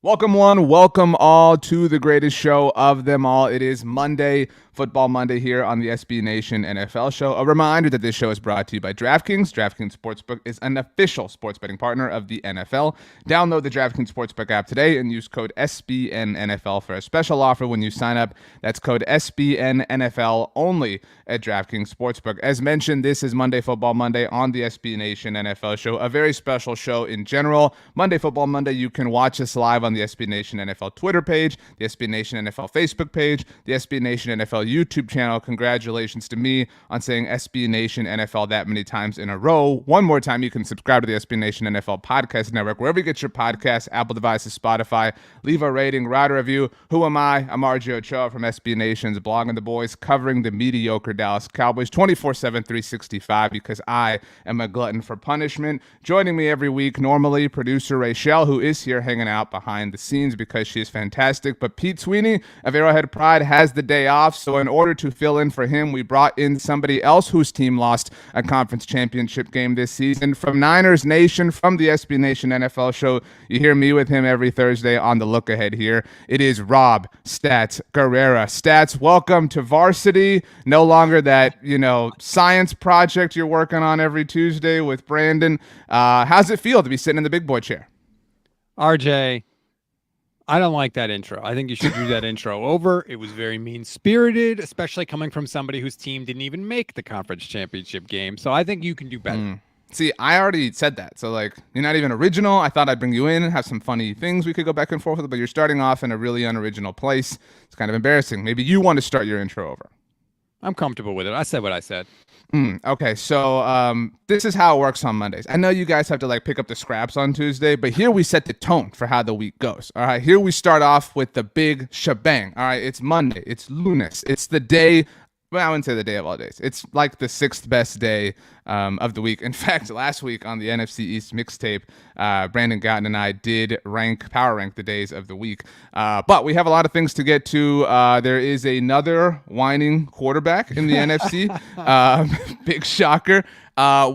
Welcome one, welcome all to the greatest show of them all. It is Monday, Football Monday here on the SB Nation NFL show. A reminder that this show is brought to you by DraftKings. DraftKings Sportsbook is an official sports betting partner of the NFL. Download the DraftKings Sportsbook app today and use code SBNNFL for a special offer when you sign up. That's code SBNNFL only at DraftKings Sportsbook. As mentioned, this is Monday Football Monday on the SB Nation NFL show. A very special show in general. Monday Football Monday, you can watch us live on the SB Nation NFL Twitter page, the SB Nation NFL Facebook page, the SB Nation NFL YouTube channel. Congratulations to me on saying SB Nation NFL that many times in a row. One more time, you can subscribe to the SB Nation NFL Podcast Network, wherever you get your podcasts, Apple devices, Spotify. Leave a rating, write a review. Who am I? I'm RJ Ochoa from SB Nation's Blogging the Boys, covering the mediocre Dallas Cowboys 24/7, 365, because I am a glutton for punishment. Joining me every week, normally, producer Rachel, who is here hanging out behind the scenes because she is fantastic. But Pete Sweeney of Arrowhead Pride has the day off, so in order to fill in for him, we brought in somebody else whose team lost a conference championship game this season. From Niners Nation, from the SB Nation NFL show, you hear me with him every Thursday on the look ahead here. It is Rob Stats Guerrera. Stats, welcome to varsity. No longer that, science project you're working on every Tuesday with Brandon. How's it feel to be sitting in the big boy chair? RJ, I don't like that intro. I think you should do that intro over. It was very mean-spirited, especially coming from somebody whose team didn't even make the conference championship game. So I think you can do better. See, I already said that. So, you're not even original. I thought I'd bring you in and have some funny things we could go back and forth with, but you're starting off in a really unoriginal place. It's kind of embarrassing. Maybe you want to start your intro over. I'm comfortable with it. I said what I said. Okay, so this is how it works on Mondays. I know you guys have to pick up the scraps on Tuesday, but here we set the tone for how the week goes. All right, here we start off with the big shebang. All right, it's Monday. It's Lunes. It's the day. Well, I wouldn't say the day of all days. It's like the sixth best day of the week. In fact, last week on the NFC East mixtape, Brandon Gotton and I did power rank the days of the week. But we have a lot of things to get to. There is another whining quarterback in the NFC. Big shocker.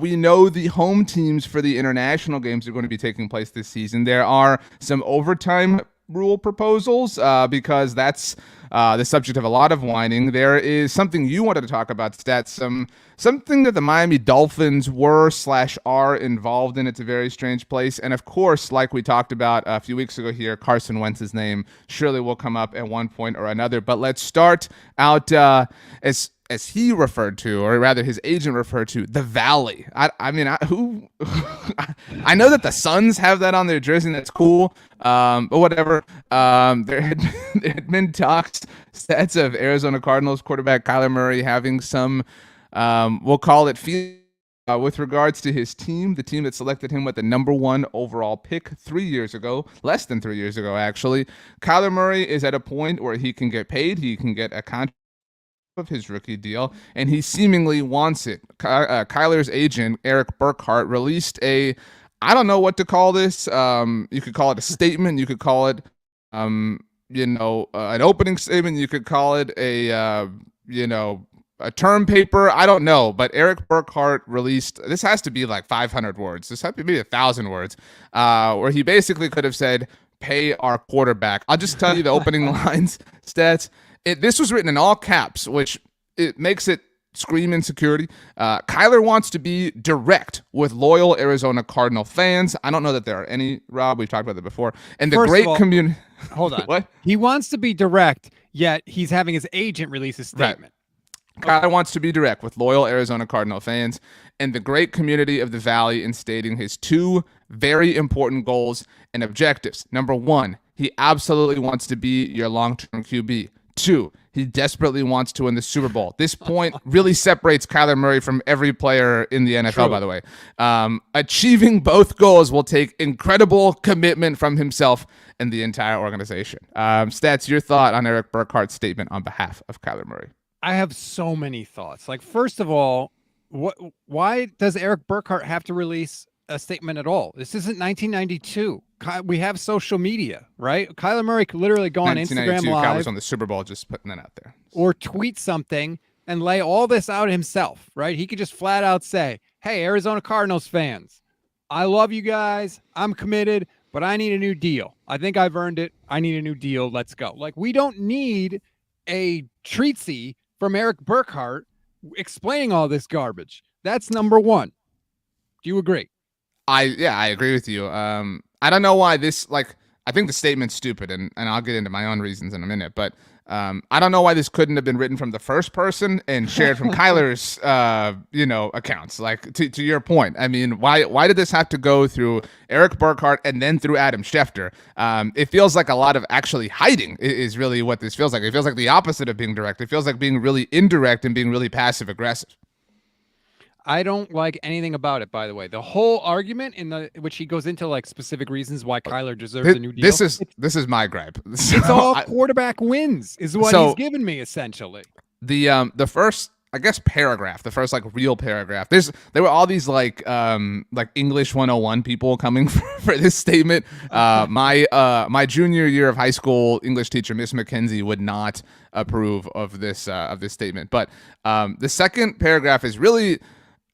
We know the home teams for the international games are going to be taking place this season. There are some overtime rule proposals because that's the subject of a lot of whining. There is something you wanted to talk about, Stats, something that the Miami Dolphins are involved in. It's a very strange place. And of course, like we talked about a few weeks ago here, Carson Wentz's name surely will come up at one point or another. But let's start out as he referred to, or rather his agent referred to, the Valley. I know that the Suns have that on their jersey, and that's cool. But whatever. There had been talks, Stats, of Arizona Cardinals quarterback Kyler Murray having some, we'll call it with regards to his team, the team that selected him with the number 1 overall pick 3 years ago, less than 3 years ago, actually. Kyler Murray is at a point where he can get paid. He can get a contract of his rookie deal, and he seemingly wants it. Kyler's agent, Eric Burkhart, released I don't know what to call this. You could call it a statement. You could call it, an opening statement. You could call it a term paper. I don't know. But Eric Burkhart released, this has to be 500 words. This has to be 1,000 words, where he basically could have said, pay our quarterback. I'll just tell you the opening lines, Stats. This was written in all caps, which it makes it scream insecurity. Kyler wants to be direct with loyal Arizona Cardinal fans. I don't know that there are any, Rob. We've talked about that before. And the great community. Hold on. What? He wants to be direct, yet he's having his agent release a statement. Right. Kyler wants to be direct with loyal Arizona Cardinal fans and the great community of the Valley in stating his 2 very important goals and objectives. Number 1, he absolutely wants to be your long-term QB. 2, he desperately wants to win the Super Bowl. This point really separates Kyler Murray from every player in the NFL, True. By the way. Achieving both goals will take incredible commitment from himself and the entire organization. Stats, your thought on Eric Burkhart's statement on behalf of Kyler Murray? I have so many thoughts. First of all, why does Eric Burkhart have to release a statement at all? This isn't 1992. We have social media, right? Kyler Murray could literally go on Instagram Live. Cowboys on the Super Bowl, just putting that out there. Or tweet something and lay all this out himself, right? He could just flat out say, hey, Arizona Cardinals fans, I love you guys. I'm committed. but I need a new deal. I think I've earned it. I need a new deal. Let's go. Like, we don't need a treatsy from Eric Burkhart explaining all this garbage. That's number one. Do you agree? I agree with you. I don't know why this, I think the statement's stupid, and I'll get into my own reasons in a minute, but I don't know why this couldn't have been written from the first person and shared from Kyler's, accounts. Like, to your point, I mean, why did this have to go through Eric Burkhart and then through Adam Schefter? It feels like a lot of actually hiding is really what this feels like. It feels like the opposite of being direct. It feels like being really indirect and being really passive aggressive. I don't like anything about it, by the way. The whole argument which he goes into like specific reasons why Kyler deserves a new deal. This is my gripe. It's all quarterback wins is what he's given me, essentially. The first, I guess, paragraph, the first real paragraph. There were all these like English 101 people coming for this statement. My junior year of high school English teacher, Miss McKenzie, would not approve of this statement. But the second paragraph is really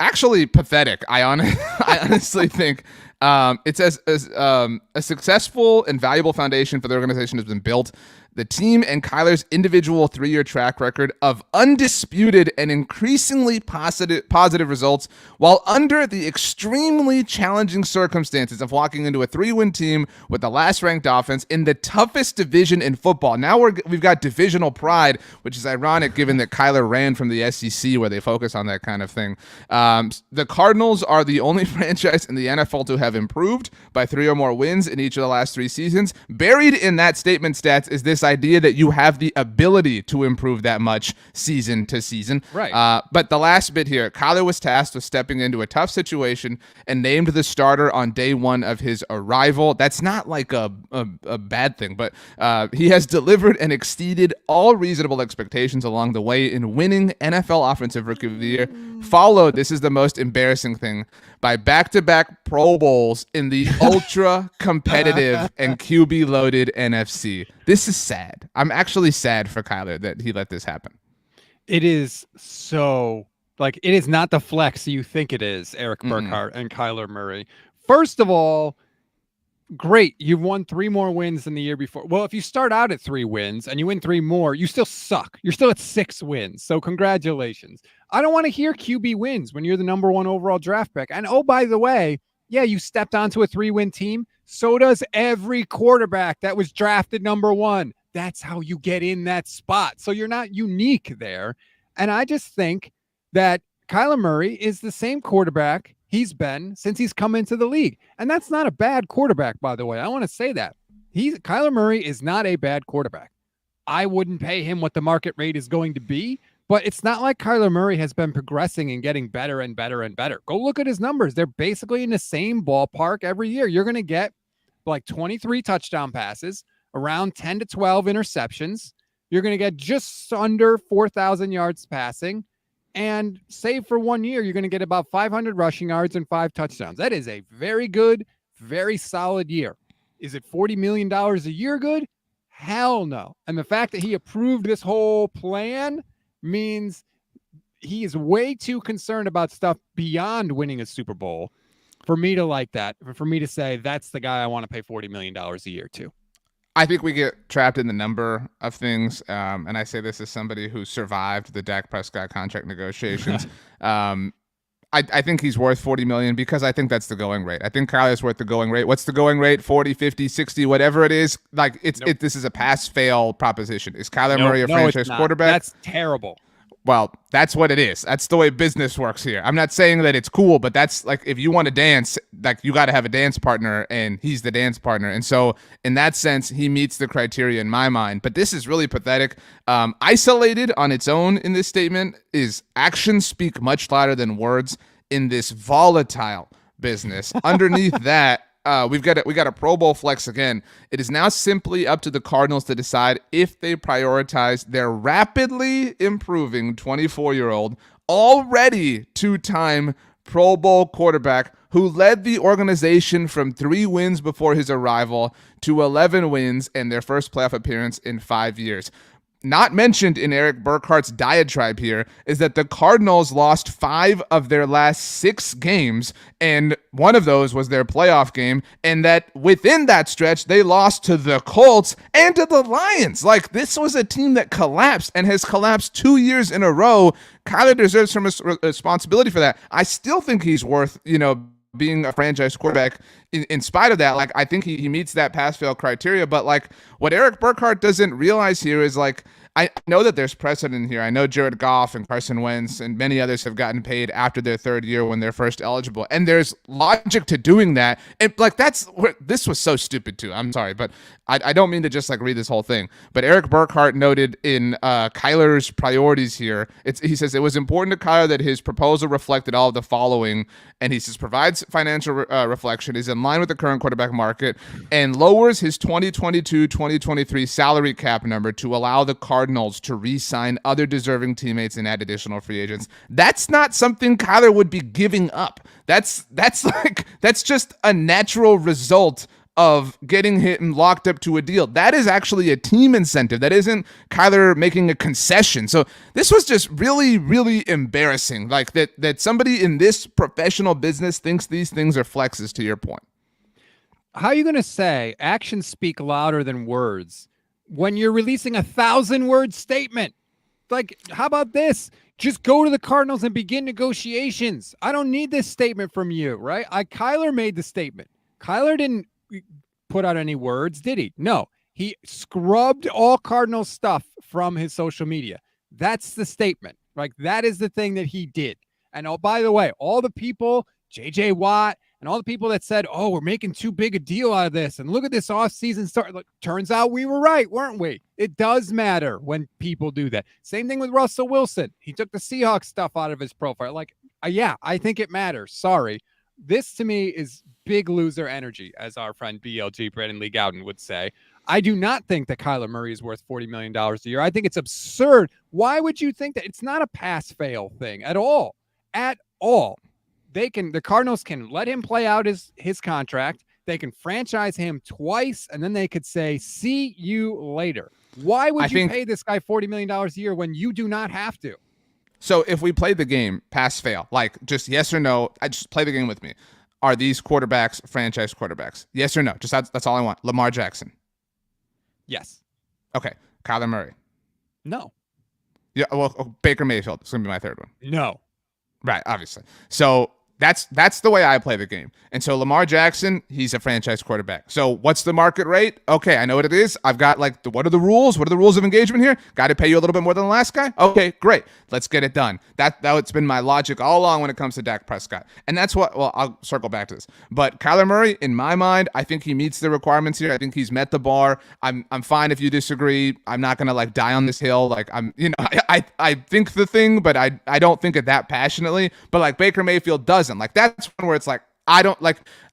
actually pathetic. I honestly think it says a successful and valuable foundation for the organization has been built. The team and Kyler's individual 3-year track record of undisputed and increasingly positive results, while under the extremely challenging circumstances of walking into a 3-win team with the last-ranked offense in the toughest division in football. Now we've got divisional pride, which is ironic given that Kyler ran from the SEC where they focus on that kind of thing. The Cardinals are the only franchise in the NFL to have improved by 3 or more wins in each of the last 3 seasons. Buried in that statement stats is this idea that you have the ability to improve that much season to season. Right. But the last bit here, Kyler was tasked with stepping into a tough situation and named the starter on day 1 of his arrival. That's not like a bad thing, but he has delivered and exceeded all reasonable expectations along the way in winning NFL Offensive Rookie of the Year, followed, this is the most embarrassing thing, by back-to-back Pro Bowls in the ultra-competitive and QB-loaded NFC. This is sad. I'm actually sad for Kyler that he let this happen. It is so, it is not the flex you think it is, Eric Burkhart and Kyler Murray. First of all, great. You've won 3 more wins than the year before. Well, if you start out at 3 wins and you win 3 more, you still suck. You're still at 6 wins. So congratulations. I don't want to hear QB wins when you're the number 1 overall draft pick. And oh, by the way, yeah, you stepped onto a 3-win team. So does every quarterback that was drafted number 1. That's how you get in that spot. So you're not unique there. And I just think that Kyler Murray is the same quarterback he's been since he's come into the league. And that's not a bad quarterback, by the way. I want to say that. Kyler Murray is not a bad quarterback. I wouldn't pay him what the market rate is going to be, but it's not like Kyler Murray has been progressing and getting better and better and better. Go look at his numbers. They're basically in the same ballpark every year. You're going to get 23 touchdown passes, around 10 to 12 interceptions. You're going to get just under 4,000 yards passing. And save for 1 year, you're going to get about 500 rushing yards and 5 touchdowns. That is a very good, very solid year. Is it $40 million a year good? Hell no. And the fact that he approved this whole plan means he is way too concerned about stuff beyond winning a Super Bowl for me to like that, for me to say that's the guy I want to pay $40 million a year to. I think we get trapped in the number of things, and I say this as somebody who survived the Dak Prescott contract negotiations. I think he's worth $40 million because I think that's the going rate. I think Kyler's worth the going rate. What's the going rate? 40, 50, 60, whatever it is. This is a pass-fail proposition. Is Kyler Murray a franchise quarterback? That's terrible. Well, that's what it is. That's the way business works here. I'm not saying that it's cool, but that's if you want to dance, you got to have a dance partner, and he's the dance partner. And so in that sense, he meets the criteria in my mind. But this is really pathetic. Isolated on its own in this statement is actions speak much louder than words in this volatile business. Underneath that, we got a Pro Bowl flex again. It is now simply up to the Cardinals to decide if they prioritize their rapidly improving 24-year-old, already 2-time Pro Bowl quarterback who led the organization from 3 wins before his arrival to 11 wins and their first playoff appearance in 5 years. not mentioned in Eric Burkhart's diatribe here is that the Cardinals lost 5 of their last 6 games, and one of those was their playoff game, and that within that stretch, they lost to the Colts and to the Lions. Like, this was a team that collapsed and has collapsed 2 years in a row. Kyler deserves some responsibility for that. I still think he's worth, being a franchise quarterback in spite of that. Like, I think he meets that pass-fail criteria, but like what Eric Burkhart doesn't realize here is like, I know that there's precedent here. I know Jared Goff and Carson Wentz and many others have gotten paid after their 3rd year when they're first eligible. And there's logic to doing that. And like, this was so stupid too. I'm sorry, but I don't mean to just like read this whole thing. But Eric Burkhart noted in Kyler's priorities here, he says it was important to Kyler that his proposal reflected all of the following. And he says provides financial reflection, is in line with the current quarterback market, and lowers his 2022-2023 salary cap number to allow the Cardinals to re-sign other deserving teammates and add additional free agents. That's not something Kyler would be giving up. That's just a natural result of getting him locked up to a deal. That is actually a team incentive. That isn't Kyler making a concession. So this was just really, really embarrassing. Like that somebody in this professional business thinks these things are flexes, to your point. How are you going to say actions speak louder than words when you're releasing 1,000-word statement? Like, how about this? Just go to the Cardinals and begin negotiations. I don't need this statement from you, right? Kyler made the statement. Kyler didn't put out any words, did he? No. He scrubbed all Cardinals stuff from his social media. That's the statement. Like, that is the thing that he did. And oh, by the way, all the people, J.J. Watt, and all the people that said, oh, we're making too big a deal out of this, and look at this offseason start. Look, turns out we were right, weren't we? It does matter when people do that. Same thing with Russell Wilson. He took the Seahawks stuff out of his profile. Like, yeah, I think it matters. Sorry. This, to me, is big loser energy, as our friend BLG, Brandon Lee Gowden, would say. I do not think that Kyler Murray is worth $40 million a year. I think it's absurd. Why would you think that? It's not a pass-fail thing at all. At all. The Cardinals can let him play out his contract. They can franchise him twice, and then they could say, see you later. Why would you pay this guy $40 million a year when you do not have to? So if we play the game pass-fail, like just yes or no, I just play the game with me. Are these quarterbacks franchise quarterbacks? Yes or no? Just that's all I want. Lamar Jackson. Yes. Okay. Kyler Murray. No. Yeah. Well, Baker Mayfield is going to be my 3rd one. No. Right. Obviously. So that's the way I play the game. And so Lamar Jackson, he's a franchise quarterback. So what's the market rate? Okay, I know what it is. I've got like, what are the rules? What are the rules of engagement here? Got to pay you a little bit more than the last guy? Okay, great. Let's get it done. That's been my logic all along when it comes to Dak Prescott. And that's I'll circle back to this. But Kyler Murray, in my mind, I think he meets the requirements here. I think he's met the bar. I'm fine if you disagree. I'm not going to like die on this hill. Like I think the thing, but I don't think it that passionately. But like Baker Mayfield doesn't. Like, that's one where it's like, I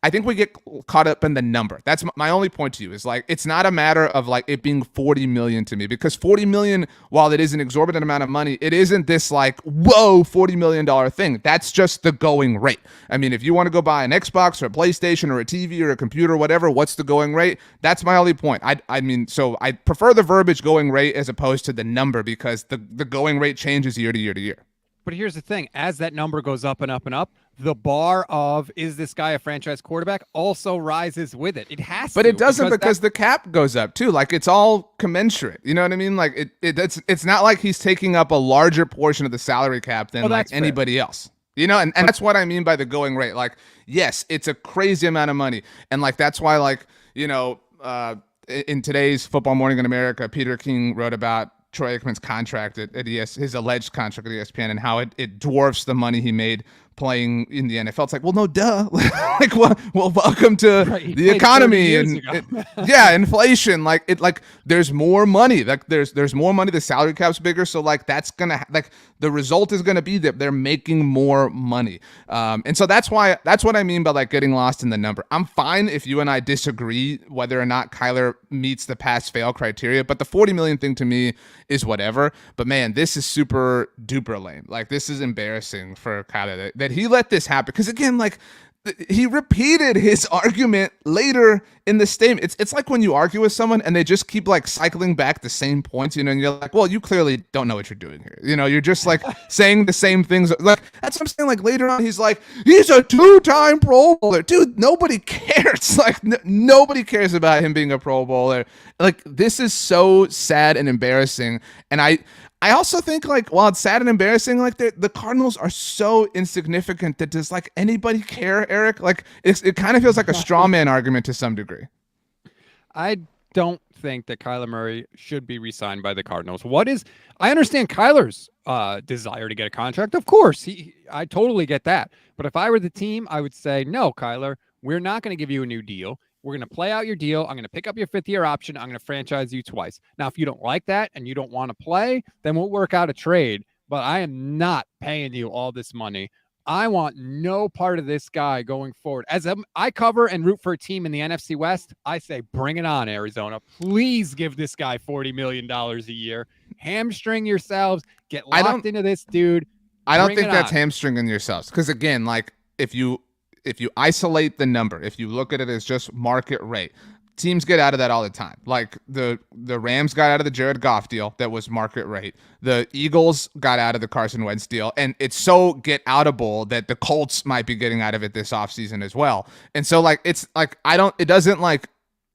think we get caught up in the number. That's my only point to you is like, it's not a matter of like it being 40 million to me, because 40 million, while it is an exorbitant amount of money, it isn't this like, whoa, $40 million thing. That's just the going rate. I mean, if you want to go buy an Xbox or a PlayStation or a TV or a computer or whatever, what's the going rate? That's my only point. I mean, so I prefer the verbiage going rate as opposed to the number, because the going rate changes year to year to year. But here's the thing. As that number goes up and up and up, the bar of, is this guy a franchise quarterback, also rises with it. It has to. But it doesn't, because the cap goes up too. Like, it's all commensurate. You know what I mean? Like, it's not like he's taking up a larger portion of the salary cap than like anybody else. You know, and that's what I mean by the going rate. Like, yes, it's a crazy amount of money. And like, that's why, like, you know, in today's Football Morning in America, Peter King wrote about Troy Aikman's contract at his alleged contract at ESPN, and how it dwarfs the money he made playing in the NFL. It's like, well, no, duh. Like, well, welcome to the economy and inflation. Like there's more money. Like there's more money. The salary cap's bigger, so like that's gonna like the result is gonna be that they're making more money. And so that's what I mean by like getting lost in the number. I'm fine if you and I disagree whether or not Kyler meets the pass-fail criteria, but the 40 million thing to me is whatever. But man, this is super duper lame. Like, this is embarrassing for Kyler that he let this happen. Because again, like, he repeated his argument later in the statement, it's like when you argue with someone and they just keep like cycling back the same points, and you're like, well, you clearly don't know what you're doing here. You're just like saying the same things. Like, that's what I'm saying. Like, later on, he's like, he's a 2-time Pro Bowler. Dude, nobody cares. Like, nobody cares about him being a Pro Bowler. Like, this is so sad and embarrassing. And I also think, like, while it's sad and embarrassing, like, the Cardinals are so insignificant that does, like, anybody care, Eric? Like, it kind of feels like a straw man argument to some degree. I don't think that Kyler Murray should be re-signed by the Cardinals. I understand Kyler's desire to get a contract. Of course, I totally get that. But if I were the team, I would say, no, Kyler, we're not going to give you a new deal. We're going to play out your deal. I'm going to pick up your 5th-year option. I'm going to franchise you twice. Now, if you don't like that and you don't want to play, then we'll work out a trade. But I am not paying you all this money. I want no part of this guy going forward. As I cover and root for a team in the NFC West, I say, bring it on, Arizona. Please give this guy $40 million a year. Hamstring yourselves. Get locked into this dude. I don't think that's hamstringing yourselves. Because, again, like, if you isolate the number, if you look at it as just market rate, teams get out of that all the time. Like the Rams got out of the Jared Goff deal that was market rate. The Eagles got out of the Carson Wentz deal, and it's so get outable that the Colts might be getting out of it this offseason as well. And so, like, it's like it doesn't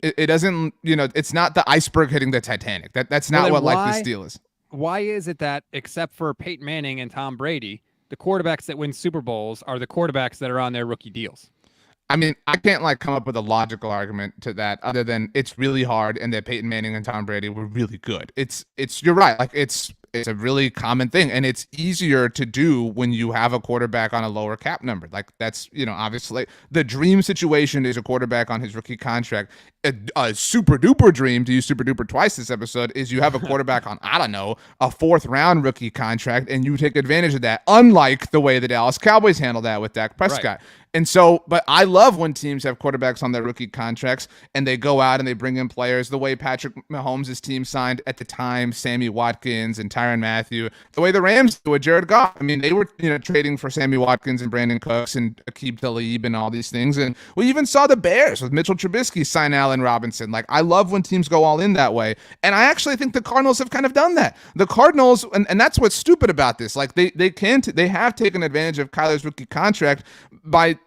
it's not the iceberg hitting the Titanic. That's not what this deal is. Why is it that, except for Peyton Manning and Tom Brady, the quarterbacks that win Super Bowls are the quarterbacks that are on their rookie deals? I mean, I can't come up with a logical argument to that other than it's really hard and that Peyton Manning and Tom Brady were really good. You're right. Like, it's a really common thing, and it's easier to do when you have a quarterback on a lower cap number. Like, that's, obviously the dream situation is a quarterback on his rookie contract. A super duper dream, to use super duper twice this episode, is you have a quarterback on, I don't know, a 4th-round rookie contract, and you take advantage of that, unlike the way the Dallas Cowboys handle that with Dak Prescott. Right. And so, but I love when teams have quarterbacks on their rookie contracts and they go out and they bring in players the way Patrick Mahomes' team signed at the time Sammy Watkins and Tyrann Mathieu, the way the Rams do with Jared Goff. I mean, they were trading for Sammy Watkins and Brandon Cooks and Aqib Talib and all these things. And we even saw the Bears with Mitchell Trubisky sign Allen Robinson. Like, I love when teams go all in that way. And I actually think the Cardinals have kind of done that. The Cardinals, and that's what's stupid about this. Like, they have taken advantage of Kyler's rookie contract by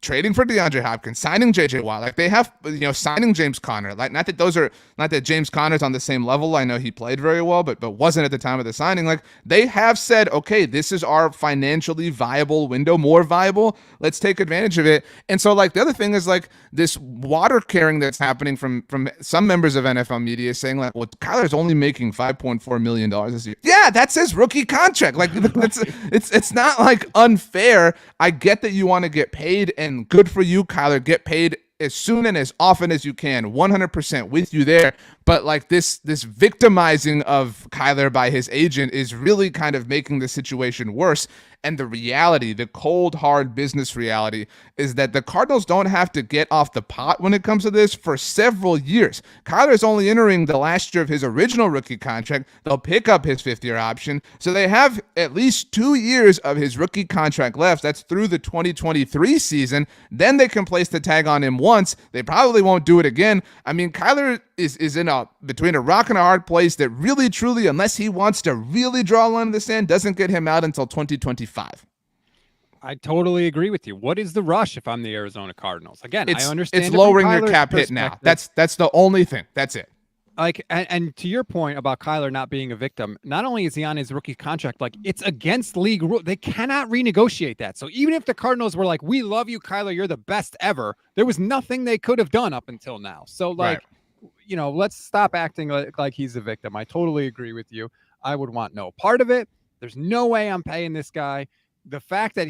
trading for DeAndre Hopkins, signing J.J. Watt. Like, they have, signing James Conner. Like, not that James Conner's on the same level. I know he played very well, but wasn't at the time of the signing. Like, they have said, okay, this is our financially viable window, more viable. Let's take advantage of it. And so, like, the other thing is, like, this water carrying that's happening from some members of NFL media saying, like, well, Kyler's only making $5.4 million this year. Yeah, that's his rookie contract. Like, it's not, like, unfair. I get that you want to get paid, and good for you, Kyler. Get paid as soon and as often as you can. 100% with you there. But, like, this victimizing of Kyler by his agent is really kind of making the situation worse. And the reality, the cold, hard business reality, is that the Cardinals don't have to get off the pot when it comes to this for several years. Kyler is only entering the last year of his original rookie contract. They'll pick up his 5th-year option. So they have at least 2 years of his rookie contract left. That's through the 2023 season. Then they can place the tag on him once. They probably won't do it again. I mean, Kyler is in between a rock and a hard place that really, truly, unless he wants to really draw a line in the sand, doesn't get him out until 2025. I totally agree with you. What is the rush if I'm the Arizona Cardinals? Again, I understand it's lowering your cap hit now. That's the only thing. That's it. Like, and to your point about Kyler not being a victim, not only is he on his rookie contract, like, it's against league rule. They cannot renegotiate that. So even if the Cardinals were like, we love you, Kyler, you're the best ever, there was nothing they could have done up until now. So, like, right. Let's stop acting like he's a victim. I totally agree with you. I would want no part of it. There's no way I'm paying this guy. The fact that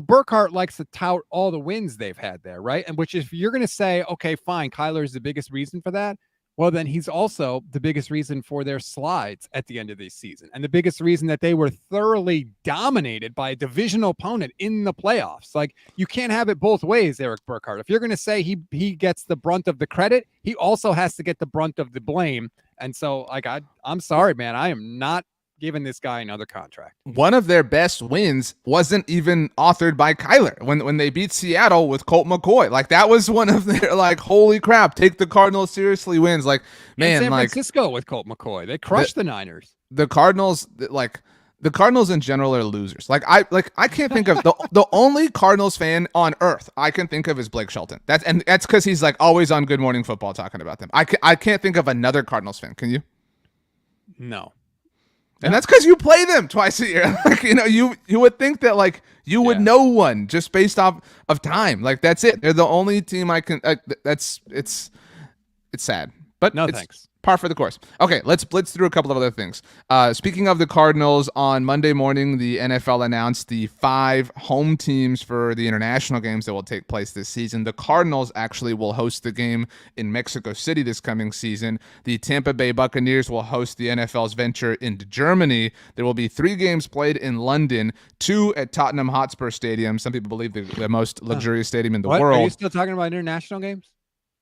Burkhardt likes to tout all the wins they've had there, right? And which, if you're going to say, okay, fine, Kyler is the biggest reason for that, well, then he's also the biggest reason for their slides at the end of this season, and the biggest reason that they were thoroughly dominated by a divisional opponent in the playoffs. Like, you can't have it both ways, Eric Burkhardt. If you're going to say he gets the brunt of the credit, he also has to get the brunt of the blame. And so, like, I'm sorry, man, I am not giving this guy another contract. One of their best wins wasn't even authored by Kyler when they beat Seattle with Colt McCoy. Like, that was one of their, like, holy crap, take the Cardinals seriously wins. Like, man, and San like Francisco with Colt McCoy, they crushed the Niners. The Cardinals, like, the Cardinals in general are losers. I can't think of the only Cardinals fan on earth I can think of is Blake Shelton. That's because he's like always on Good Morning Football talking about them. I can't think of another Cardinals fan. Can you? No. And that's because you play them twice a year. Like, you would think that, like, you would know one just based off of time. Like, that's it. They're the only team I can. It's sad, but no it's thanks. Par for the course. Okay, let's blitz through a couple of other things. Speaking of the Cardinals, on Monday morning, the NFL announced the 5 home teams for the international games that will take place this season. The Cardinals actually will host the game in Mexico City this coming season. The Tampa Bay Buccaneers will host the NFL's venture into Germany. There will be 3 games played in London, 2 at Tottenham Hotspur Stadium. Some people believe the most luxurious stadium in the world. Are you still talking about international games?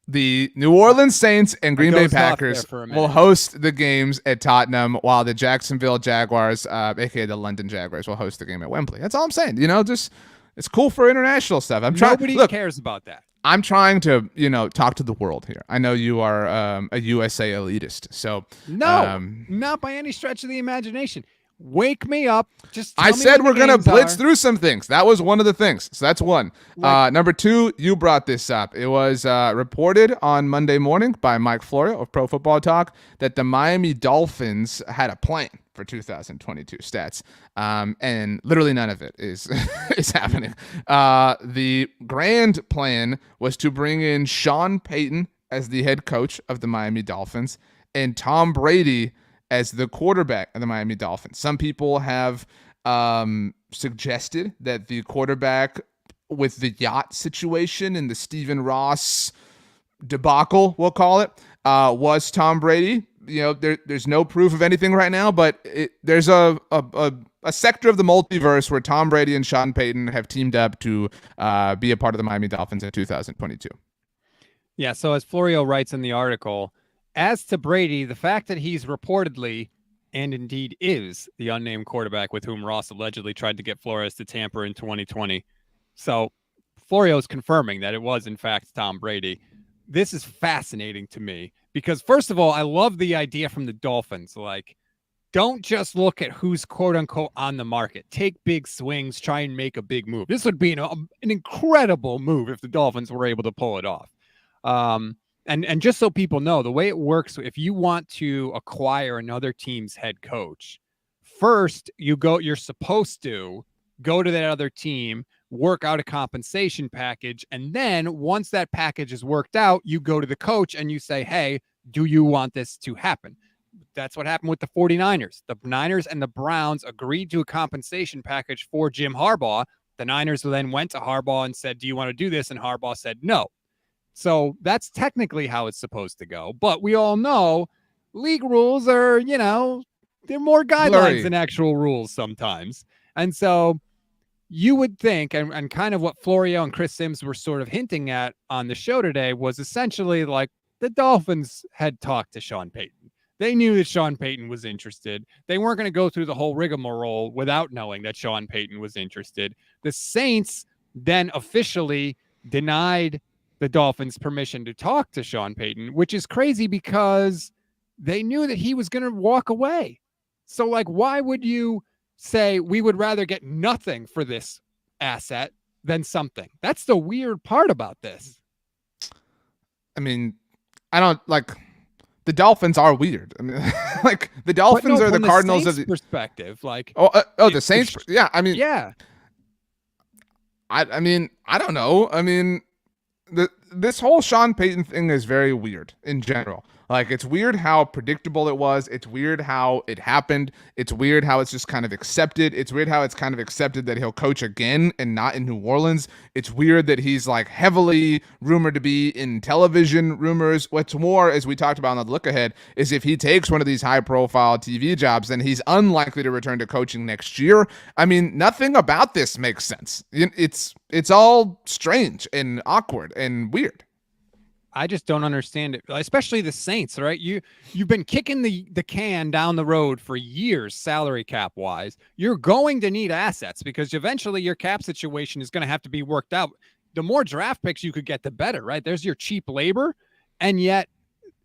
The New Orleans Saints and Green Bay Packers will host the games at Tottenham, while the Jacksonville Jaguars, aka the London Jaguars, will host the game at Wembley. That's all I'm saying. Just it's cool for international stuff. Nobody cares about that. I'm trying to, talk to the world here. I know you are a USA elitist, so no, not by any stretch of the imagination. Wake me up. I said we're going to blitz through some things. That was one of the things. So that's one. Number 2, you brought this up. It was reported on Monday morning by Mike Florio of Pro Football Talk that the Miami Dolphins had a plan for 2022 stats. And literally none of it is happening. The grand plan was to bring in Sean Payton as the head coach of the Miami Dolphins and Tom Brady as the quarterback of the Miami Dolphins. Some people have suggested that the quarterback with the yacht situation and the Stephen Ross debacle, we'll call it, was Tom Brady. There's no proof of anything right now, but there's a sector of the multiverse where Tom Brady and Sean Payton have teamed up to be a part of the Miami Dolphins in 2022. Yeah, so as Florio writes in the article, as to Brady, the fact that he's reportedly, and indeed is, the unnamed quarterback with whom Ross allegedly tried to get Flores to tamper in 2020. So Florio's confirming that it was, in fact, Tom Brady. This is fascinating to me because, first of all, I love the idea from the Dolphins. Like, don't just look at who's quote-unquote on the market. Take big swings, try and make a big move. This would be an incredible move if the Dolphins were able to pull it off. And just so people know, the way it works, if you want to acquire another team's head coach, first you're supposed to go to that other team, work out a compensation package, and then once that package is worked out, you go to the coach and you say, hey, do you want this to happen? That's what happened with the 49ers. The Niners and the Browns agreed to a compensation package for Jim Harbaugh. The Niners then went to Harbaugh and said, do you want to do this? And Harbaugh said no. So that's technically how it's supposed to go. But we all know league rules are, they're more guidelines blurry than actual rules sometimes. And so you would think, and kind of what Florio and Chris Sims were sort of hinting at on the show today was essentially like the Dolphins had talked to Sean Payton. They knew that Sean Payton was interested. They weren't going to go through the whole rigmarole without knowing that Sean Payton was interested. The Saints then officially denied the Dolphins permission to talk to Sean Payton, which is crazy because they knew that he was going to walk away. So, like, why would you say we would rather get nothing for this asset than something? That's the weird part about this. I mean, I don't like the Dolphins are weird. I mean, like the Dolphins are the Cardinals of the perspective. Like, the Saints. Yeah. I mean, yeah. I mean, I don't know. I mean, this whole Sean Payton thing is very weird in general. Like, it's weird how predictable it was. It's weird how it happened. It's weird how it's just kind of accepted. It's weird how it's kind of accepted that he'll coach again and not in New Orleans. It's weird that he's like heavily rumored to be in television rumors. What's more, as we talked about on the look ahead, is if he takes one of these high profile TV jobs, then he's unlikely to return to coaching next year. I mean, nothing about this makes sense. It's all strange and awkward and weird. I just don't understand it, especially the Saints, right? You've been kicking the can down the road for years, salary cap wise. You're going to need assets because eventually your cap situation is going to have to be worked out. The more draft picks you could get, the better, right? There's your cheap labor, and yet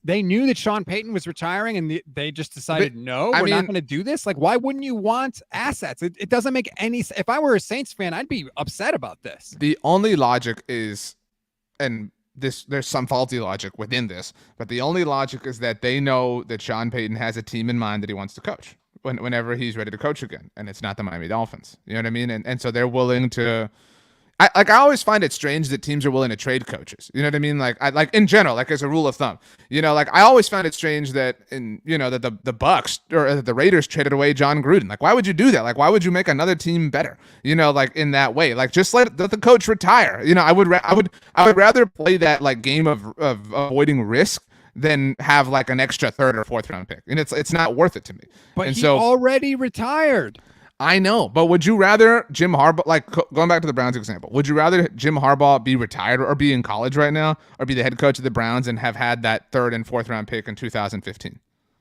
they knew that Sean Payton was retiring, and they just decided, no, we're not going to do this. Like, why wouldn't you want assets? It doesn't make any sense. If I were a Saints fan, I'd be upset about this. The only logic is, and there's some faulty logic within this, but the only logic is that they know that Sean Payton has a team in mind that he wants to coach whenever he's ready to coach again, and it's not the Miami Dolphins. You know what I mean? And so they're willing to. I always find it strange that teams are willing to trade coaches. You know what I mean? Like in general, like as a rule of thumb, like I always found it strange that that the Bucks or the Raiders traded away John Gruden. Like, why would you do that? Like, why would you make another team better? Like in that way, like just let the coach retire. I would rather play that like game of avoiding risk than have like an extra third or fourth round pick. And it's not worth it to me. But he already retired. I know, but would you rather Jim Harbaugh, like going back to the Browns example, would you rather Jim Harbaugh be retired or be in college right now or be the head coach of the Browns and have had that third and fourth round pick in 2015?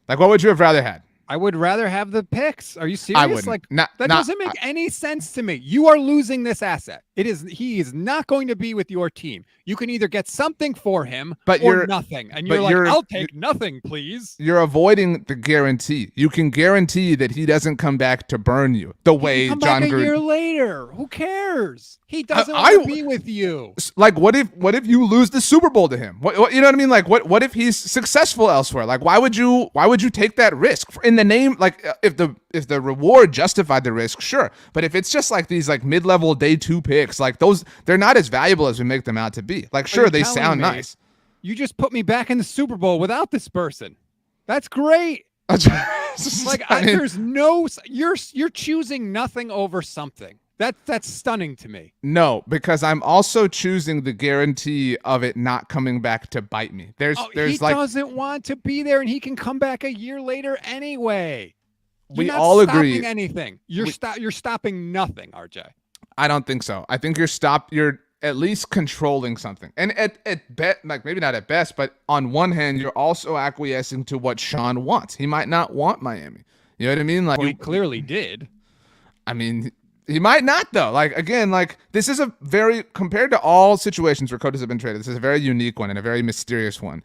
Like, what would you have rather had? I would rather have the picks. Are you serious? I wouldn't. Like, that doesn't make any sense to me. You are losing this asset. He is not going to be with your team. You can either get something for him or nothing. And you're like, I'll take nothing, please. You're avoiding the guarantee. You can guarantee that he doesn't come back to burn you the way John Gruden. A year later, who cares? He doesn't want to be with you. Like, what if you lose the Super Bowl to him? What you know what I mean? Like, what if he's successful elsewhere? Like, why would you take that risk in the name? Like, if the reward justified the risk, sure. But if it's just like these like mid-level day 2 picks, like those, they're not as valuable as we make them out to be. Like, sure, they sound nice. You just put me back in the Super Bowl without this person. That's great. There's no. You're choosing nothing over something. That's stunning to me. No, because I'm also choosing the guarantee of it not coming back to bite me. He doesn't want to be there, and he can come back a year later anyway. We all agree. You're not stopping anything. You're stopping nothing, RJ. I don't think so. I think you're at least controlling something. And at best, like maybe not at best, but on one hand, you're also acquiescing to what Sean wants. He might not want Miami. You know what I mean? Like, he clearly did. I mean, he might not though. Like, again, like this is compared to all situations where coaches have been traded, this is a very unique one and a very mysterious one.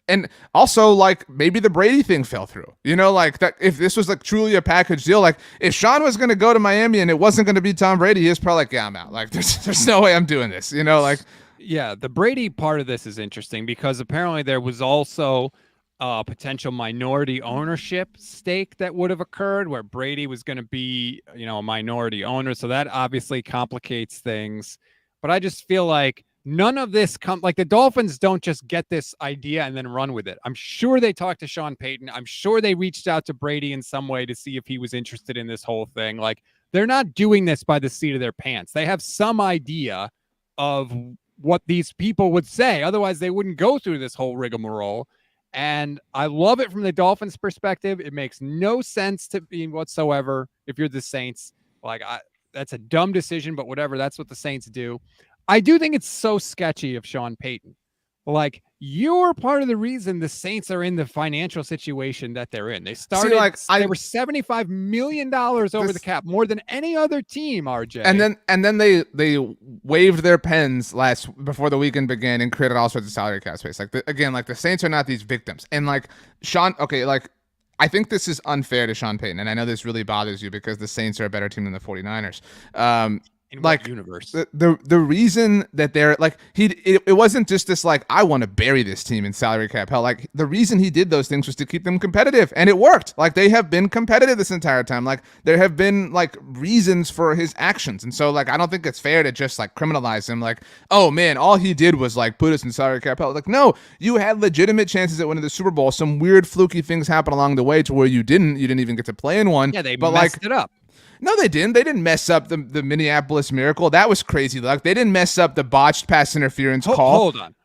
And also, like, maybe the Brady thing fell through. Like, that if this was like truly a package deal, like if Sean was going to go to Miami and it wasn't going to be Tom Brady, he was probably like, yeah, I'm out. Like, there's no way I'm doing this. Like. Yeah, the Brady part of this is interesting because apparently there was also a potential minority ownership stake that would have occurred where Brady was going to be, a minority owner. So that obviously complicates things. But I just feel like none of this like the Dolphins don't just get this idea and then run with it. I'm sure they talked to Sean Payton. I'm sure they reached out to Brady in some way to see if he was interested in this whole thing. Like, they're not doing this by the seat of their pants. They have some idea of what these people would say. Otherwise, they wouldn't go through this whole rigmarole. And I love it from the Dolphins' perspective. It makes no sense to me whatsoever if you're the Saints. Like, that's a dumb decision, but whatever. That's what the Saints do. I do think it's so sketchy of Sean Payton. Like, you're part of the reason the Saints are in the financial situation that they're in. They started, they were $75 million over the cap, more than any other team, RJ. And then they waved their pens before the weekend began and created all sorts of salary cap space. Like, the Saints are not these victims. And like Sean, okay, like I think this is unfair to Sean Payton, and I know this really bothers you because the Saints are a better team than the 49ers. In what universe? The reason that they're like it wasn't just this like I want to bury this team in salary cap hell. Like, the reason he did those things was to keep them competitive, and it worked. Like, they have been competitive this entire time. Like, there have been like reasons for his actions, and so like I don't think it's fair to just like criminalize him. Like, oh man, all he did was like put us in salary cap hell. Like, no, you had legitimate chances at winning the Super Bowl. Some weird fluky things happened along the way to where you didn't even get to play in one. Yeah, they but messed it up. No, they didn't. They didn't mess up the Minneapolis Miracle. That was crazy luck. They didn't mess up the botched pass interference call. Hold on.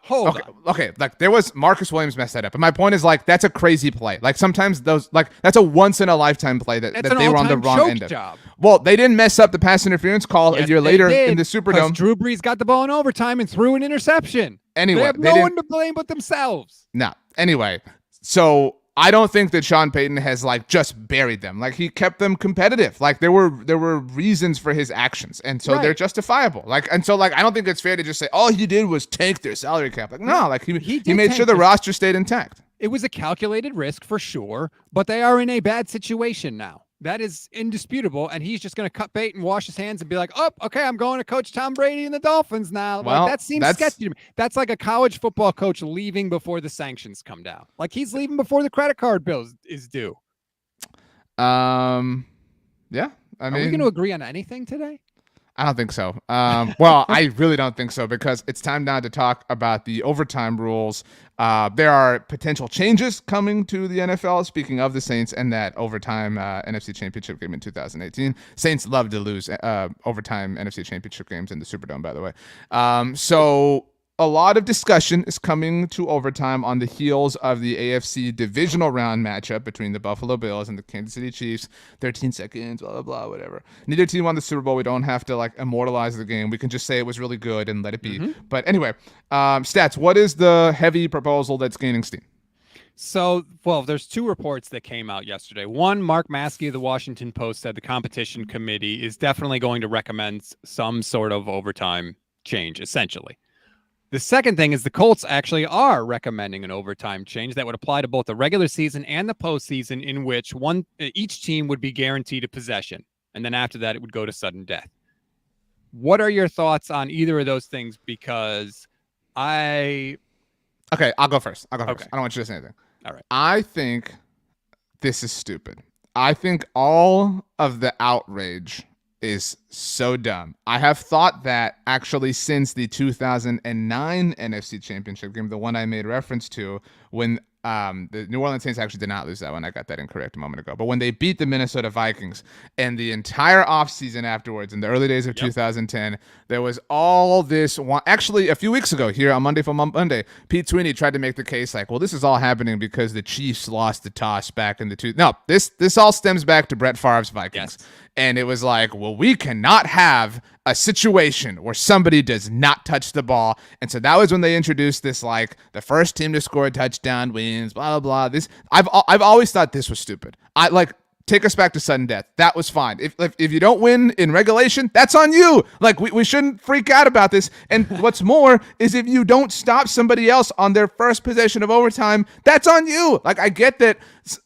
Okay, like there was Marcus Williams messed that up. And my point is like that's a crazy play. Like sometimes those like that's a once in a lifetime play that they were on the wrong end of. Job. Well, they didn't mess up the pass interference call a year later in the Superdome. Drew Brees got the ball in overtime and threw an interception. Anyway, they have no one to blame but themselves. No. Anyway, so I don't think that Sean Payton has like just buried them. Like he kept them competitive. Like there were reasons for his actions, and so they're justifiable. Like and so like I don't think it's fair to just say all he did was tank their salary cap. Like no, like he made sure the roster stayed intact. It was a calculated risk for sure, but they are in a bad situation now. That is indisputable, and he's just going to cut bait and wash his hands and be like, "Oh, okay, I'm going to coach Tom Brady and the Dolphins now." Well, like, that seems sketchy to me. That's like a college football coach leaving before the sanctions come down. Like he's leaving before the credit card bill is due. Yeah. I mean, are we going to agree on anything today? I don't think so. Well, I really don't think so because it's time now to talk about the overtime rules. There are potential changes coming to the NFL. Speaking of the Saints and that overtime NFC Championship game in 2018, Saints love to lose overtime NFC Championship games in the Superdome, by the way. So a lot of discussion is coming to overtime on the heels of the AFC divisional round matchup between the Buffalo Bills and the Kansas City Chiefs. 13 seconds, blah, blah, blah, whatever. Neither team won the Super Bowl. We don't have to like immortalize the game. We can just say it was really good and let it be. Mm-hmm. But anyway, Stats, what is the heavy proposal that's gaining steam? So, well, there's two reports that came out yesterday. One, Mark Maskey of the Washington Post said the competition committee is definitely going to recommend some sort of overtime change, essentially. The second thing is the Colts actually are recommending an overtime change that would apply to both the regular season and the postseason, in which each team would be guaranteed a possession. And then after that, it would go to sudden death. What are your thoughts on either of those things? Because Okay, I'll go first. Okay. I don't want you to say anything. All right. I think this is stupid. I think all of the outrage is so dumb. I have thought that actually since the 2009 NFC Championship game, the one I made reference to, when the New Orleans Saints actually did not lose that one. I got that incorrect a moment ago. But when they beat the Minnesota Vikings and the entire offseason afterwards, in the early days of 2010, there was all this. Actually, a few weeks ago here on Monday from Monday, Pete Sweeney tried to make the case like, well, this is all happening because the Chiefs lost the toss back in the No, this all stems back to Brett Favre's Vikings. Yes. And it was like, well, we cannot have a situation where somebody does not touch the ball. And so that was when they introduced this, like, the first team to score a touchdown wins, blah, blah, blah. I've always thought this was stupid. Take us back to sudden death. That was fine. If you don't win in regulation, that's on you. Like, we shouldn't freak out about this. And what's more is if you don't stop somebody else on their first possession of overtime, that's on you. Like, I get that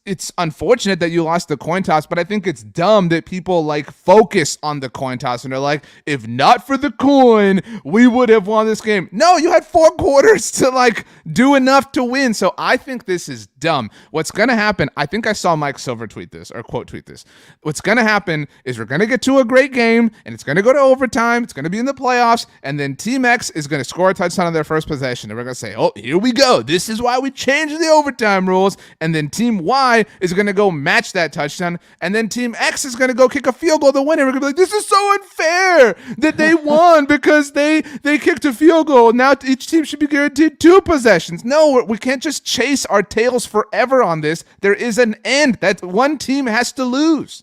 it's unfortunate that you lost the coin toss, but I think it's dumb that people like focus on the coin toss and they're like, if not for the coin, we would have won this game. No, you had 4 quarters to like do enough to win. So I think this is dumb. What's going to happen, I think I saw Mike Silver tweet this or quote tweet this. What's going to happen is we're going to get to a great game and it's going to go to overtime. It's going to be in the playoffs. And then Team X is going to score a touchdown on their first possession. And we're going to say, oh, here we go. This is why we changed the overtime rules. And then Team Y is going to go match that touchdown. And then Team X is going to go kick a field goal to win. And we're going to be like, this is so unfair that they won because they kicked a field goal. Now each team should be guaranteed 2 possessions. No, we can't just chase our tails forever on this. There is an end. That one team has to lose.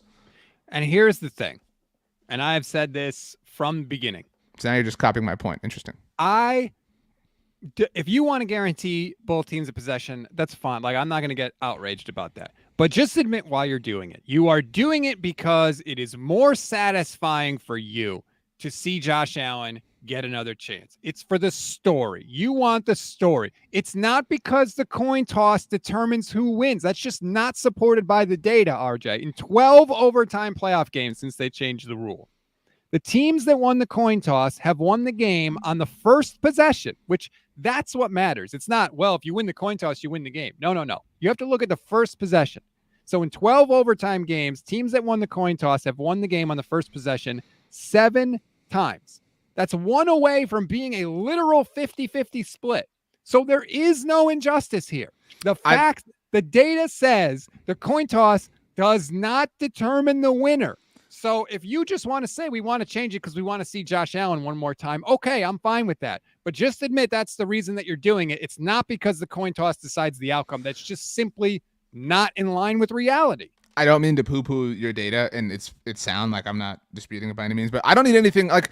And here's the thing. And I've said this from the beginning. So now you're just copying my point. Interesting. If you want to guarantee both teams a possession, that's fine. Like, I'm not going to get outraged about that. But just admit why you're doing it. You are doing it because it is more satisfying for you to see Josh Allen get another chance. It's for the story. You want the story. It's not because the coin toss determines who wins. That's just not supported by the data, RJ. In 12 overtime playoff games since they changed the rule, the teams that won the coin toss have won the game on the first possession, which that's what matters. It's not, well, if you win the coin toss, you win the game. No. You have to look at the first possession. So in 12 overtime games, teams that won the coin toss have won the game on the first possession 7 times. That's 1 away from being a literal 50-50 split. So there is no injustice here. The data says the coin toss does not determine the winner. So if you just want to say we want to change it because we want to see Josh Allen one more time, okay, I'm fine with that. But just admit that's the reason that you're doing it. It's not because the coin toss decides the outcome. That's just simply not in line with reality. I don't mean to poo-poo your data, and it sound like I'm not disputing it by any means, but I don't need anything like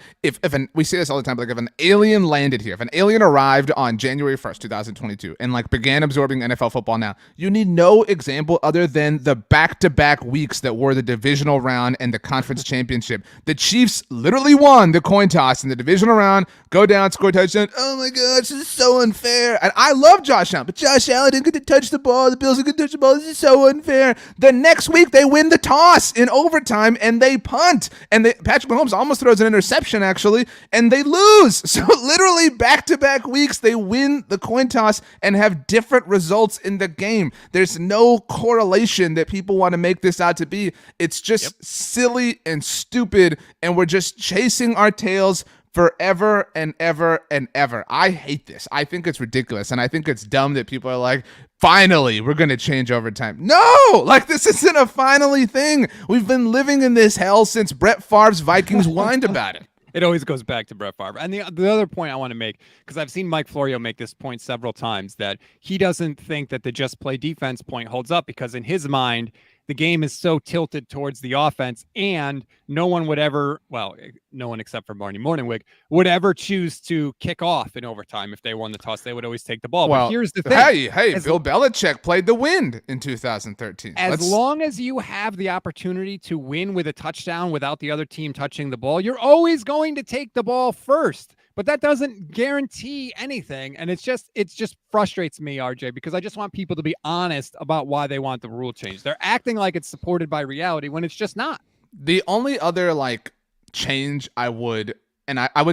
we say this all the time, but like if an alien landed here, if an alien arrived on January 1st, 2022, and like began absorbing NFL football now, you need no example other than the back-to-back weeks that were the divisional round and the conference championship. The Chiefs literally won the coin toss in the divisional round, go down, score a touchdown. Oh my gosh, this is so unfair. And I love Josh Allen, but Josh Allen didn't get to touch the ball. The Bills didn't get to touch the ball. This is so unfair. The next week they win the toss in overtime and they punt, and Patrick Mahomes almost throws an interception actually, and they lose. So literally back-to-back weeks they win the coin toss and have different results in the game. There's no correlation that people want to make this out to be. It's just silly and stupid, and we're just chasing our tails forever and ever and ever. I hate this. I think it's ridiculous, and I think it's dumb that people are like, finally, we're going to change overtime. No! Like, this isn't a finally thing. We've been living in this hell since Brett Favre's Vikings whined about it. It always goes back to Brett Favre. And the other point I want to make, because I've seen Mike Florio make this point several times, that he doesn't think that the just play defense point holds up, because in his mind, the game is so tilted towards the offense, and no one would ever, well, no one except for Barney Morningwig, would ever choose to kick off in overtime. If they won the toss, they would always take the ball. Well, but here's the thing. Hey, Bill Belichick played the wind in 2013. As long as you have the opportunity to win with a touchdown without the other team touching the ball, you're always going to take the ball first. But that doesn't guarantee anything. And it just frustrates me, RJ, because I just want people to be honest about why they want the rule change. They're acting like it's supported by reality when it's just not. The only other like change I would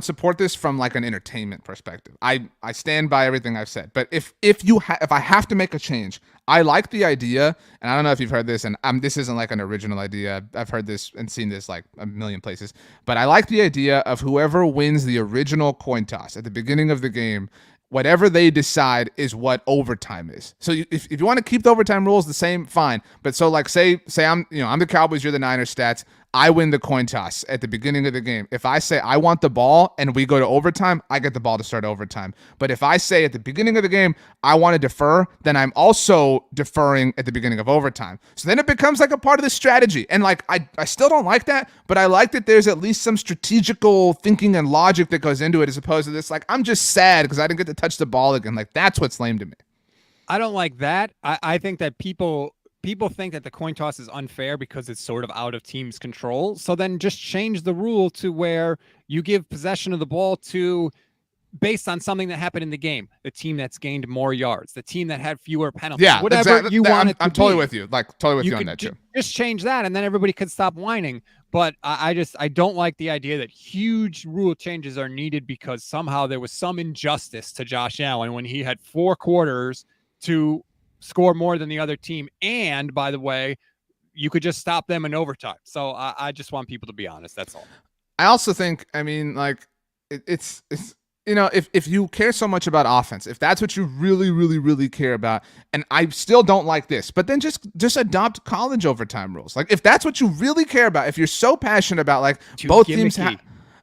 support this from like an entertainment perspective. I stand by everything I've said. But if I have to make a change, I like the idea, and I don't know if you've heard this, and this isn't like an original idea. I've heard this and seen this like a million places. But I like the idea of whoever wins the original coin toss at the beginning of the game, whatever they decide is what overtime is. So if you want to keep the overtime rules the same, fine. But so like say I'm the Cowboys, you're the Niners stats. I win the coin toss at the beginning of the game. If I say I want the ball and we go to overtime, I get the ball to start overtime. But if I say at the beginning of the game, I want to defer, then I'm also deferring at the beginning of overtime. So then it becomes like a part of the strategy. And like, I still don't like that, but I like that there's at least some strategical thinking and logic that goes into it, as opposed to this, like, I'm just sad because I didn't get to touch the ball again. Like, that's what's lame to me. I don't like that. I think that people think that the coin toss is unfair because it's sort of out of team's control. So then just change the rule to where you give possession of the ball to, based on something that happened in the game, the team that's gained more yards, the team that had fewer penalties, whatever exactly. you want it to I'm totally be. with you. Like, totally with you on that too. Just change that, and then everybody could stop whining. But I don't like the idea that huge rule changes are needed because somehow there was some injustice to Josh Allen when he had 4 quarters to score more than the other team. And by the way, you could just stop them in overtime. So I just want people to be honest. That's all. I also think, I mean, like it's you know, if you care so much about offense, if that's what you really, really, really care about, and I still don't like this, but then just adopt college overtime rules. Like, if that's what you really care about, if you're so passionate about like both teams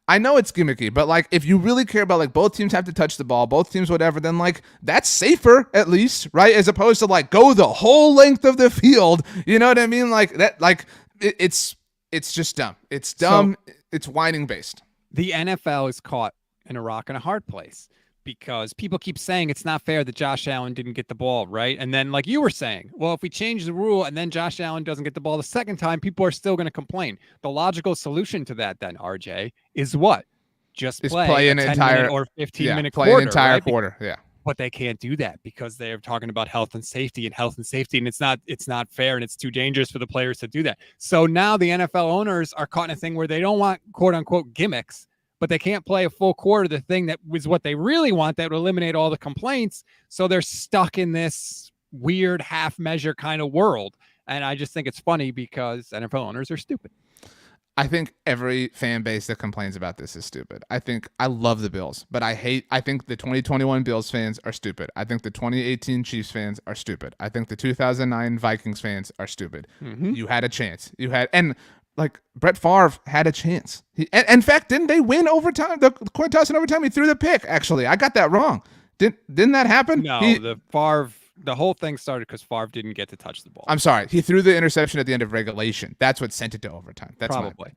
I know it's gimmicky, but like if you really care about like both teams have to touch the ball, both teams whatever, then like that's safer at least, right? As opposed to like go the whole length of the field. You know what I mean? Like that, like it's just dumb. It's dumb. So, it's whining based. The NFL is caught in a rock and a hard place because people keep saying it's not fair that Josh Allen didn't get the ball, right? And then like you were saying, well, if we change the rule and then Josh Allen doesn't get the ball the second time, people are still going to complain. The logical solution to that then, RJ, is what? Just play an entire or 15-minute quarter. Play an entire quarter, yeah. But they can't do that because they're talking about health and safety, and it's not fair, and it's too dangerous for the players to do that. So now the NFL owners are caught in a thing where they don't want quote unquote gimmicks, but they can't play a full quarter, the thing that was what they really want, that would eliminate all the complaints. So they're stuck in this weird half measure kind of world. And I just think it's funny because NFL owners are stupid. I think every fan base that complains about this is stupid. I love the Bills, but I think the 2021 Bills fans are stupid. I think the 2018 Chiefs fans are stupid. I think the 2009 Vikings fans are stupid. Mm-hmm. You had a chance. And like Brett Favre had a chance. In fact, didn't they win overtime? The coin toss in overtime, he threw the pick. Actually, I got that wrong. Didn't that happen? No, the whole thing started because Favre didn't get to touch the ball. I'm sorry. He threw the interception at the end of regulation. That's what sent it to overtime. That's probably.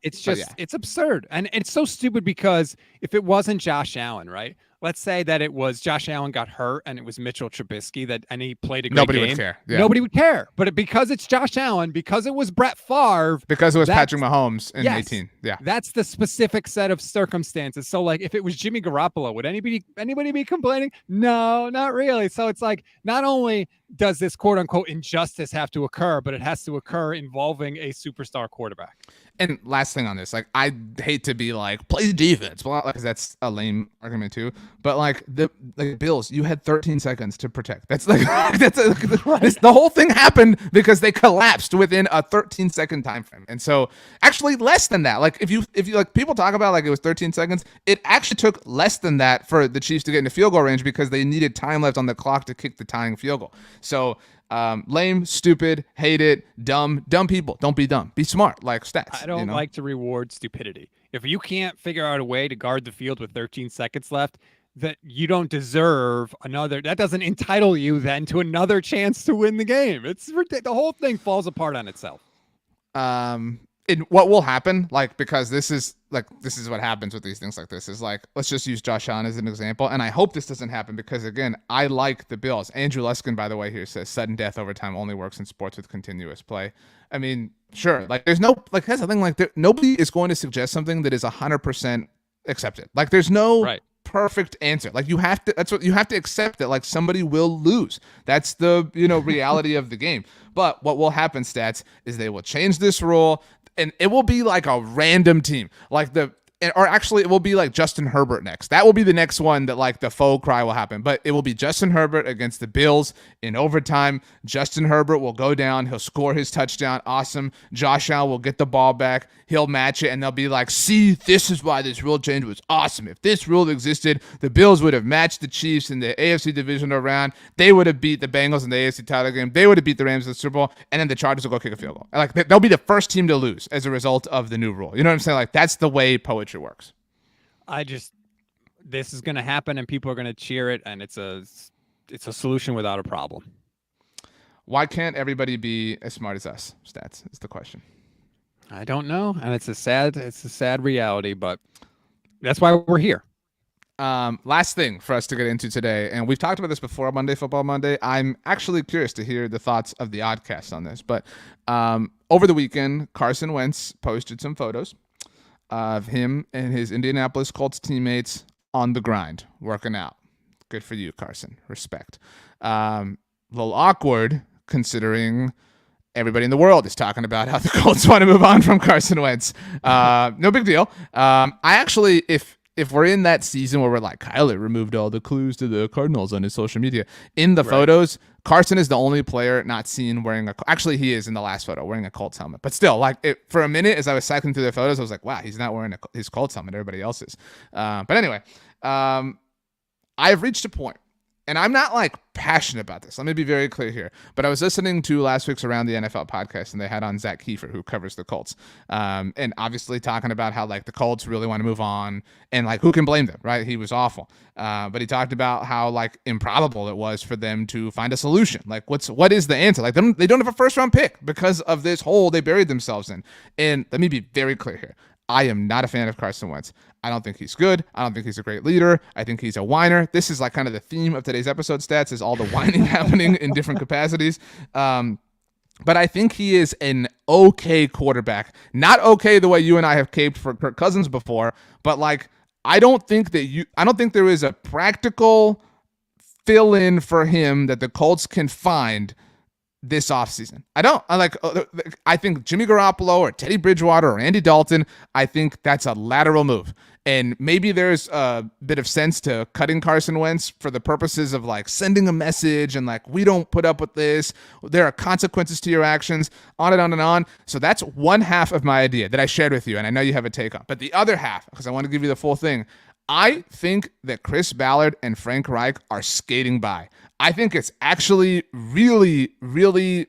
It's just it's absurd. And it's so stupid because if it wasn't Josh Allen, right? Let's say that it was Josh Allen got hurt and it was Mitchell Trubisky and he played a great Nobody game. would care. Yeah. Nobody would care. But because it's Josh Allen, because it was Brett Favre. Because it was Patrick Mahomes in yes, 18. Yeah. That's the specific set of circumstances. So like if it was Jimmy Garoppolo, would anybody be complaining? No, not really. So it's like not only does this quote unquote injustice have to occur, but it has to occur involving a superstar quarterback. And last thing on this, like I hate to be like play defense, well, because that's a lame argument too. But like the Bills, you had 13 seconds to protect. That's like the whole thing happened because they collapsed within a 13-second time frame. And so actually less than that. Like if you like people talk about like it was 13 seconds, it actually took less than that for the Chiefs to get into field goal range because they needed time left on the clock to kick the tying field goal. So lame, stupid, hate it, dumb people. Don't be dumb. Be smart, like stats. I don't like to reward stupidity. If you can't figure out a way to guard the field with 13 seconds left, that you don't deserve another. That doesn't entitle you then to another chance to win the game. It's the whole thing falls apart on itself. What will happen, like, because this is what happens with these things like this is like, let's just use Josh Allen as an example. And I hope this doesn't happen because again, I like the Bills. Andrew Luskin, by the way, here says sudden death overtime only works in sports with continuous play. I mean, sure. Like there's no, like that's the thing, like nobody is going to suggest something that is 100% accepted. Like there's no perfect answer. Like you have to accept that like somebody will lose. That's the, reality of the game. But what will happen, stats, is they will change this rule. And it will be like a random team, or actually it will be like Justin Herbert next. That will be the next one that like the faux cry will happen. But it will be Justin Herbert against the Bills in overtime. Justin Herbert will go down. He'll score his touchdown. Awesome. Josh Allen will get the ball back. He'll match it. And they'll be like, see, this is why this rule change was awesome. If this rule existed, the Bills would have matched the Chiefs in the AFC divisional round. They would have beat the Bengals in the AFC title game. They would have beat the Rams in the Super Bowl. And then the Chargers will go kick a field goal. Like they'll be the first team to lose as a result of the new rule. You know what I'm saying? Like that's the way poetry works. This is going to happen and people are going to cheer it, and it's a solution without a problem. Why can't everybody be as smart as us? Stats is the question. I don't know, and it's a sad reality, but that's why we're here. Last thing for us to get into today, and we've talked about this before, Monday Football Monday. I'm actually curious to hear the thoughts of the Oddcast on this, but over the weekend, Carson Wentz posted some photos of him and his Indianapolis Colts teammates on the grind, working out. Good for you, Carson. Respect. A little awkward considering everybody in the world is talking about how the Colts want to move on from Carson Wentz. No big deal. I actually, if we're in that season where we're like, Kyler removed all the clues to the Cardinals on his social media, in the photos, Carson is the only player not seen wearing actually he is in the last photo wearing a Colts helmet, but still, like for a minute as I was cycling through the photos, I was like, wow, he's not wearing his Colts helmet. Everybody else is. But anyway, I've reached a point, and I'm not like passionate about this. Let me be very clear here. But I was listening to last week's Around the NFL podcast, and they had on Zach Kiefer, who covers the Colts, and obviously talking about how like the Colts really want to move on, and like who can blame them, right? He was awful, but he talked about how like improbable it was for them to find a solution. Like what is the answer? Like they don't have a first round pick because of this hole they buried themselves in. And let me be very clear here. I am not a fan of Carson Wentz. I don't think he's good. I don't think he's a great leader. I think he's a whiner. This is like kind of the theme of today's episode, stats, is all the whining happening in different capacities. But I think he is an okay quarterback. Not okay the way you and I have caped for Kirk Cousins before, but like I don't think there is a practical fill-in for him that the Colts can find this offseason. I think Jimmy Garoppolo or Teddy Bridgewater or Andy Dalton, I think that's a lateral move. And maybe there's a bit of sense to cutting Carson Wentz for the purposes of like sending a message and like, we don't put up with this. There are consequences to your actions, on and on and on. So that's one half of my idea that I shared with you, and I know you have a take on. But the other half, because I want to give you the full thing, I think that Chris Ballard and Frank Reich are skating by. I think it's actually really, really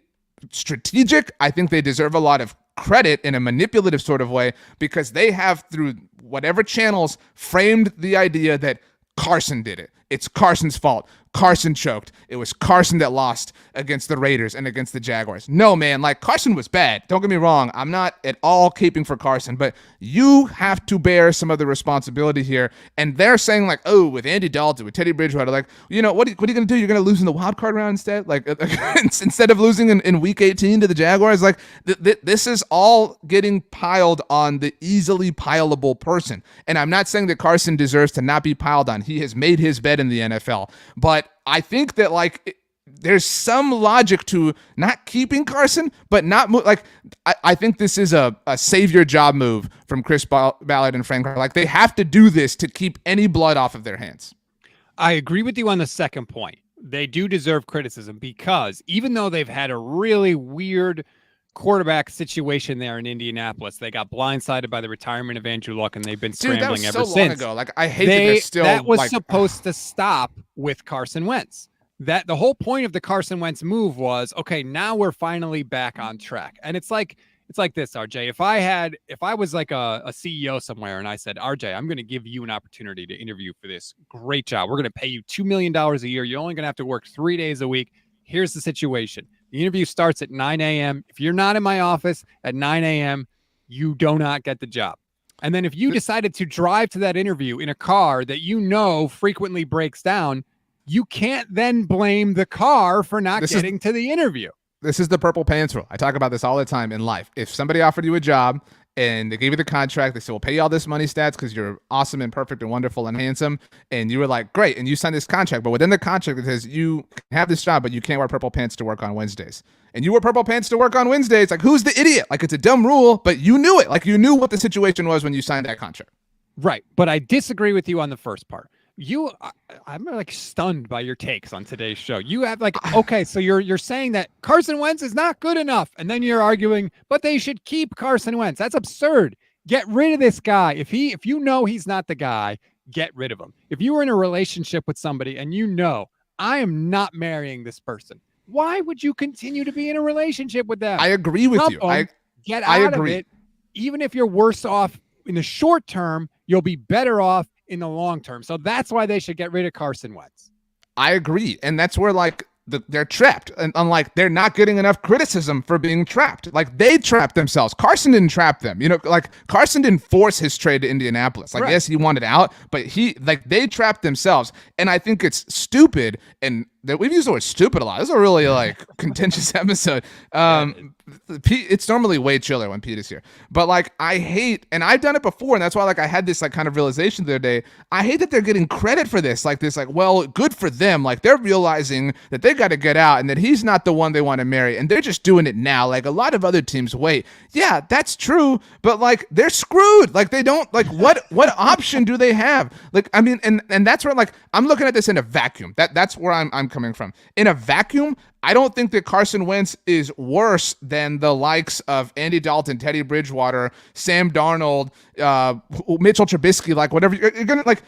strategic. I think they deserve a lot of credit in a manipulative sort of way because they have, through whatever channels, framed the idea that Carson did it. It's Carson's fault. Carson choked. It was Carson that lost against the Raiders and against the Jaguars. No, man, like Carson was bad. Don't get me wrong. I'm not at all caping for Carson, but you have to bear some of the responsibility here. And they're saying like, oh, with Andy Dalton, with Teddy Bridgewater, like, you know, what are you going to do? You're going to lose in the wild card round instead? Like instead of losing in week 18 to the Jaguars, like this is all getting piled on the easily pileable person. And I'm not saying that Carson deserves to not be piled on. He has made his bed in the NFL, but I think that like there's some logic to not keeping Carson, but not like I think this is a save your job move from Chris Ballard and Frank. Like they have to do this to keep any blood off of their hands. I agree with you on the second point. They do deserve criticism because even though they've had a really weird quarterback situation there in Indianapolis, they got blindsided by the retirement of Andrew Luck, and they've been scrambling ever since. Long ago. Like I hate that they're still. That was supposed to stop with Carson Wentz. That the whole point of the Carson Wentz move was, okay, now we're finally back on track. And it's like this, RJ. If I was like a CEO somewhere and I said, RJ, I'm going to give you an opportunity to interview for this great job. We're going to pay you $2 million a year. You're only going to have to work 3 days a week. Here's the situation. The interview starts at 9 a.m. If you're not in my office at 9 a.m., you do not get the job. And then if you decided to drive to that interview in a car that you know frequently breaks down, you can't then blame the car for not getting to the interview. This is the purple pants rule. I talk about this all the time in life. If somebody offered you a job and they gave you the contract, they said, we'll pay you all this money stats because you're awesome and perfect and wonderful and handsome. And you were like, great. And you signed this contract. But within the contract, it says you have this job, but you can't wear purple pants to work on Wednesdays. And you wear purple pants to work on Wednesdays. Like, who's the idiot? Like, it's a dumb rule, but you knew it. Like, you knew what the situation was when you signed that contract. Right. But I disagree with you on the first part. I'm like stunned by your takes on today's show. You have like, okay, so you're saying that Carson Wentz is not good enough. And then you're arguing, but they should keep Carson Wentz. That's absurd. Get rid of this guy. If you know he's not the guy, get rid of him. If you were in a relationship with somebody and you know, I am not marrying this person, why would you continue to be in a relationship with them? I agree with you. Get out of it. Even if you're worse off in the short term, you'll be better off in the long term. So that's why they should get rid of Carson Wentz. I agree. And that's where like they're trapped. And unlike they're not getting enough criticism for being trapped. Like they trapped themselves. Carson didn't trap them. You know, like Carson didn't force his trade to Indianapolis. Like, yes, he wanted out, but they trapped themselves. And I think it's stupid. And that we've used the word stupid a lot. This is a really like contentious episode. Pete, it's normally way chiller when Pete is here, but like I hate, and I've done it before, and that's why like I had this like kind of realization the other day. I hate that they're getting credit for this, like well, good for them. Like they're realizing that they got to get out and that he's not the one they want to marry, and they're just doing it now. Like a lot of other teams wait. Yeah, that's true, but like they're screwed. Like they don't like what option do they have? Like I mean, and that's where like I'm looking at this in a vacuum. That's where I'm coming from. In a vacuum, I don't think that Carson Wentz is worse than the likes of Andy Dalton, Teddy Bridgewater, Sam Darnold, Mitchell Trubisky, like whatever. You're gonna like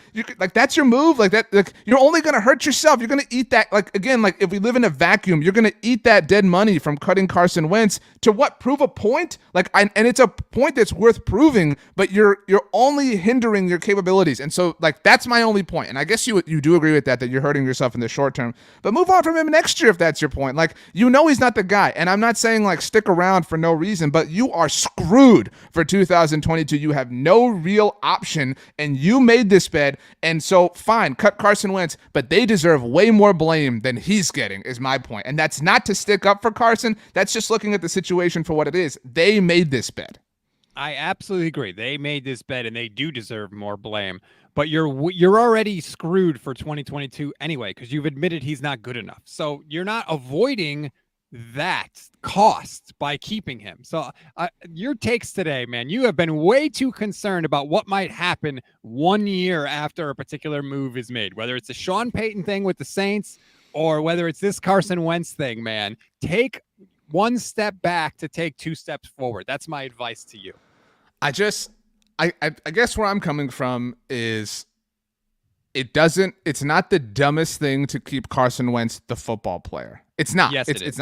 that's your move. Like that, like you're only gonna hurt yourself. You're gonna eat that. Like again, like if we live in a vacuum, you're gonna eat that dead money from cutting Carson Wentz to what? Prove a point? Like and it's a point that's worth proving, but you're only hindering your capabilities. And so like that's my only point. And I guess you do agree with that you're hurting yourself in the short term. But move on from him next year if that's your point. Like, you know he's not the guy. And I'm not saying, like, stick around for no reason, but you are screwed for 2022. You have no real option, and you made this bed. And so, fine, cut Carson Wentz, but they deserve way more blame than he's getting, is my point. And that's not to stick up for Carson. That's just looking at the situation for what it is. They made this bed. I absolutely agree. They made this bed, and they do deserve more blame. But you're already screwed for 2022 anyway, because you've admitted he's not good enough. So you're not avoiding that cost by keeping him. So your takes today, man, you have been way too concerned about what might happen 1 year after a particular move is made, whether it's a Sean Payton thing with the Saints or whether it's this Carson Wentz thing, man. Take one step back to take 2 steps forward. That's my advice to you. I guess where I'm coming from is it's not the dumbest thing to keep Carson Wentz the football player. It's not. Yes, it's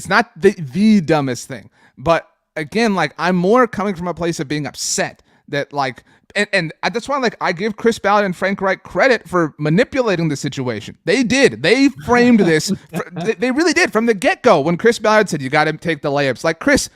not the dumbest thing. But again, like I'm more coming from a place of being upset that like, and that's why like I give Chris Ballard and Frank Reich credit for manipulating the situation. They did. They framed this. They really did from the get-go when Chris Ballard said, you got to take the layups. Like, Chris,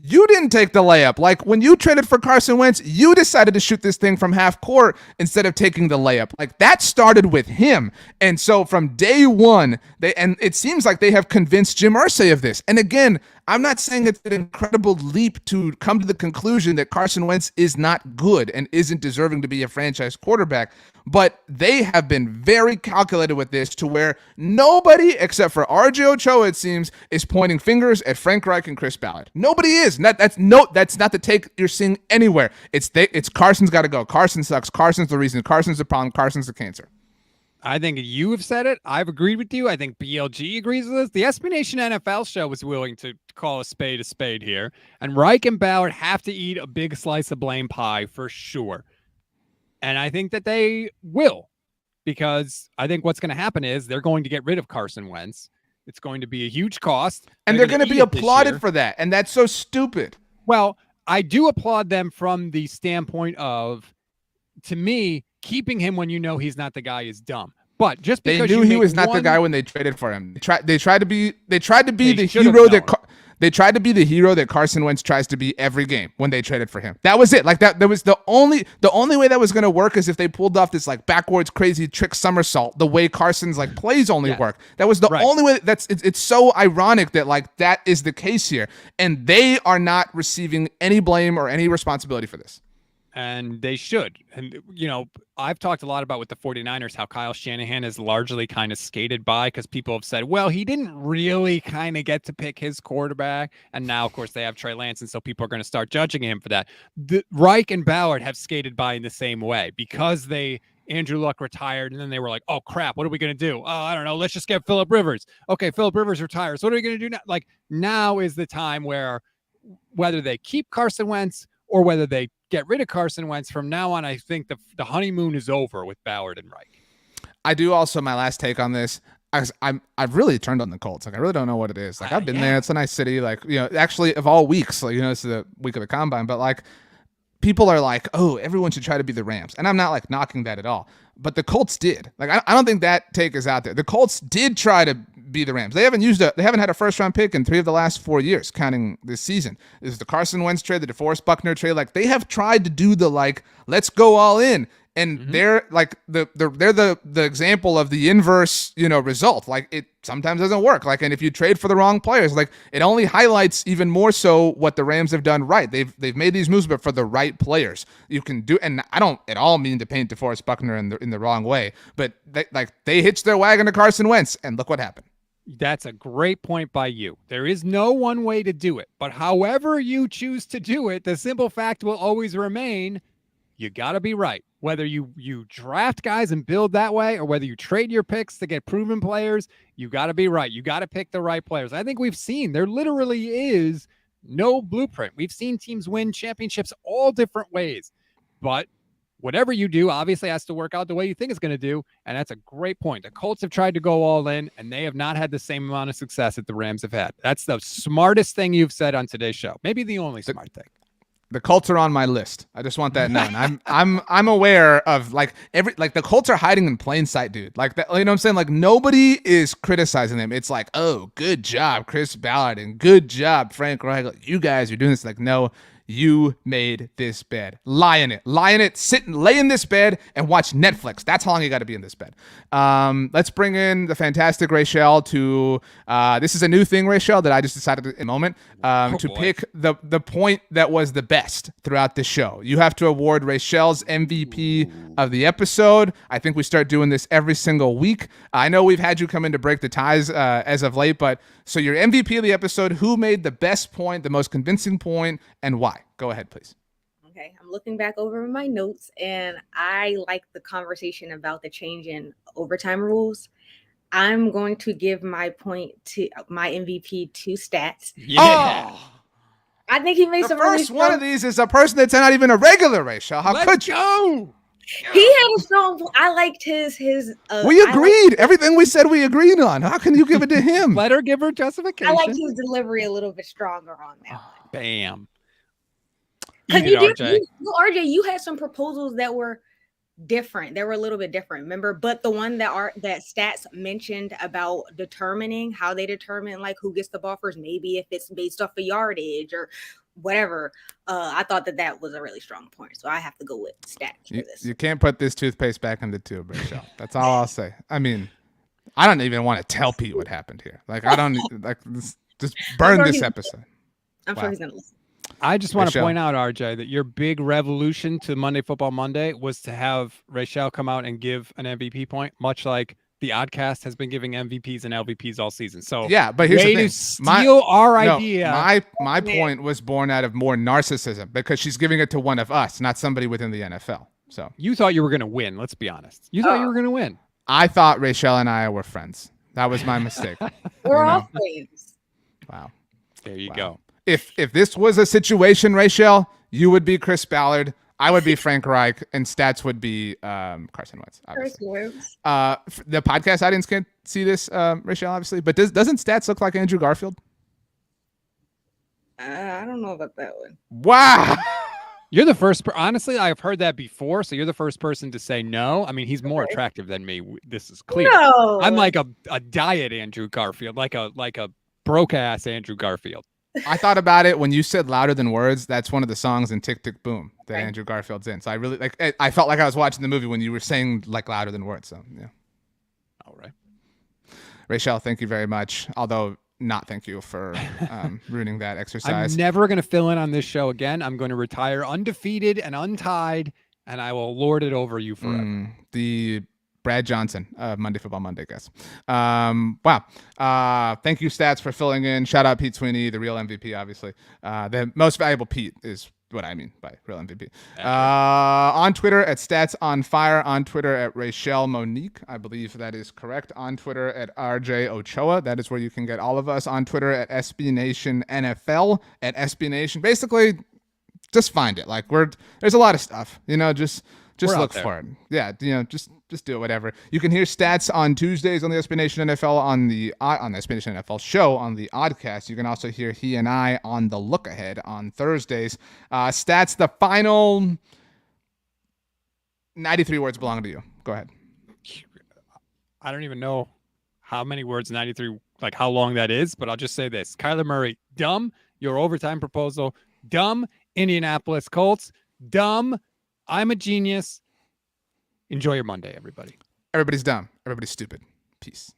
you didn't take the layup. Like when you traded for Carson Wentz, you decided to shoot this thing from half court instead of taking the layup. Like that started with him. And so from day one, and it seems like they have convinced Jim Irsay of this. And again, I'm not saying it's an incredible leap to come to the conclusion that Carson Wentz is not good and isn't deserving to be a franchise quarterback, but they have been very calculated with this to where nobody except for RJ Ochoa, it seems, is pointing fingers at Frank Reich and Chris Ballard. Nobody is. That's not the take you're seeing anywhere. It's Carson's got to go. Carson sucks. Carson's the reason. Carson's the problem. Carson's the cancer. I think you have said it. I've agreed with you. I think BLG agrees with us. The SB Nation NFL show was willing to call a spade here. And Reich and Ballard have to eat a big slice of blame pie for sure. And I think that they will, because I think what's going to happen is they're going to get rid of Carson Wentz. It's going to be a huge cost. And they're going to be applauded for that. And that's so stupid. Well, I do applaud them from the standpoint of, to me, keeping him when you know he's not the guy is dumb. But just because they knew he was not the guy when they traded for him. They tried to be the hero that Carson Wentz tries to be every game when they traded for him. That was it. Like that was the only way that was going to work is if they pulled off this like backwards crazy trick somersault the way Carson's like plays only work. That was the only way. It's so ironic that like that is the case here, and they are not receiving any blame or any responsibility for this. And they should. And, you know, I've talked a lot about with the 49ers how Kyle Shanahan is largely kind of skated by because people have said, well, he didn't really kind of get to pick his quarterback. And now, of course, they have Trey Lance. And so people are going to start judging him for that. The Reich and Ballard have skated by in the same way because Andrew Luck retired. And then they were like, oh, crap, what are we going to do? Oh, I don't know. Let's just get Phillip Rivers. Okay, Phillip Rivers retires. What are we going to do now? Like now is the time where whether they keep Carson Wentz or whether they get rid of Carson Wentz from now on, I think the honeymoon is over with Ballard and Reich. I do also, my last take on this, I've really turned on the Colts. Like, I really don't know what it is. Like, I've been there. It's a nice city. Like, you know, actually of all weeks, like, you know, it's the week of the combine, but like people are like, oh, everyone should try to be the Rams. And I'm not like knocking that at all, but the Colts did. Like, I don't think that take is out there. The Colts did try to be the Rams. They haven't had a first round pick in 3 of the last 4 years, counting this season. This is the Carson Wentz trade, the DeForest Buckner trade. Like they have tried to do the like, let's go all in. And they're like they're the example of the inverse, you know, result. Like it sometimes doesn't work. Like, and if you trade for the wrong players, like it only highlights even more so what the Rams have done right. They've made these moves, but for the right players, you can do. And I don't at all mean to paint DeForest Buckner in the wrong way, but they hitched their wagon to Carson Wentz, and look what happened. That's a great point by you. There is no one way to do it, but however you choose to do it, the simple fact will always remain, you got to be right. Whether you draft guys and build that way or whether you trade your picks to get proven players, you got to be right. You got to pick the right players. I think we've seen there literally is no blueprint. We've seen teams win championships all different ways, but whatever you do obviously has to work out the way you think it's going to do. And that's a great point. The Colts have tried to go all in and they have not had the same amount of success that the Rams have had. That's the smartest thing you've said on today's show. Maybe the only smart thing. The Colts are on my list. I just want that known. I'm aware of like the Colts are hiding in plain sight, dude. Like that, you know what I'm saying? Like nobody is criticizing them. It's like, oh, good job, Chris Ballard, and good job, Frank Reich. Like, you guys are doing this. Like, no, you made this bed. Lie in it. Sit and lay in this bed and watch Netflix. That's how long you got to be in this bed. Let's bring in the fantastic Rachel to, this is a new thing, Rachel, that I just decided in a moment, pick the point that was the best throughout the show. You have to award Rachel's MVP of the episode. I think we start doing this every single week. I know we've had you come in to break the ties as of late, but so your MVP of the episode, who made the best point, the most convincing point, and why? Go ahead, please. Okay, I'm looking back over my notes, and I like the conversation about the change in overtime rules. I'm going to give my MVP to Stats. Yeah. Oh! I think he made some really first one of these is a person that's not even a regular, Rachel. How could you? Go. He had a strong. I liked his. We agreed. Everything we said, we agreed on. How can you give it to him? Let her give her justification. I liked his delivery a little bit stronger on that one. Bam. Because Eat it, RJ. RJ, you had some proposals that were different. They were a little bit different, remember? But the one that stats mentioned about determining how they determine like who gets the ball first, maybe if it's based off of yardage or whatever. I thought that was a really strong point. So I have to go with stats for this. You can't put this toothpaste back in the tube, Rachel. That's all I'll say. I mean, I don't even want to tell Pete what happened here. Like, I don't like this, just burn this episode. I'm sure he's gonna listen. I just want to point out, RJ, that your big revolution to Monday Football Monday was to have Rachel come out and give an MVP point, much like the Oddcast has been giving MVPs and LVPs all season. So yeah, but here's the thing: steal our idea. My point was born out of more narcissism because she's giving it to one of us, not somebody within the NFL. So you thought you were going to win. Let's be honest. You thought you were going to win. I thought Rachel and I were friends. That was my mistake. We're all friends. Wow. There you go. If this was a situation, Rachel, you would be Chris Ballard, I would be Frank Reich, and Stats would be Carson Wentz. Obviously. The podcast audience can't see this, Rachel, obviously, but doesn't Stats look like Andrew Garfield? I don't know about that one. Wow. You're the first. Honestly, I've heard that before, so you're the first person to say no. I mean, he's more attractive than me. This is clear. No. I'm like a diet Andrew Garfield, like a broke ass Andrew Garfield. I thought about it when you said "Louder Than Words." That's one of the songs in Tick Tick Boom that Andrew Garfield's in. So I really I felt like I was watching the movie when you were saying like "Louder Than Words." So yeah. All right. Rachel, thank you very much. Although not thank you for ruining that exercise. I'm never going to fill in on this show again. I'm going to retire undefeated and untied, and I will lord it over you forever. The Brad Johnson of Monday Football Monday, guys. Wow. Thank you, Stats, for filling in. Shout out Pete Sweeney, the real MVP, obviously. The most valuable Pete is what I mean by real MVP. On Twitter at Stats on Fire. On Twitter at Rachel Monique. I believe that is correct. On Twitter at RJ Ochoa. That is where you can get all of us. On Twitter at SB Nation NFL. At SB Nation. Basically, just find it. Like there's a lot of stuff. Just look for it. Yeah, just do it, whatever. You can hear Stats on Tuesdays on the SB Nation NFL on the SB Nation NFL show on the Oddcast. You can also hear he and I on the Look Ahead on Thursdays. Stats, the final 93 words belong to you. Go ahead. I don't even know how many words 93, like how long that is, but I'll just say this. Kyler Murray, dumb. Your overtime proposal, dumb. Indianapolis Colts, dumb. I'm a genius. Enjoy your Monday, everybody. Everybody's dumb. Everybody's stupid. Peace.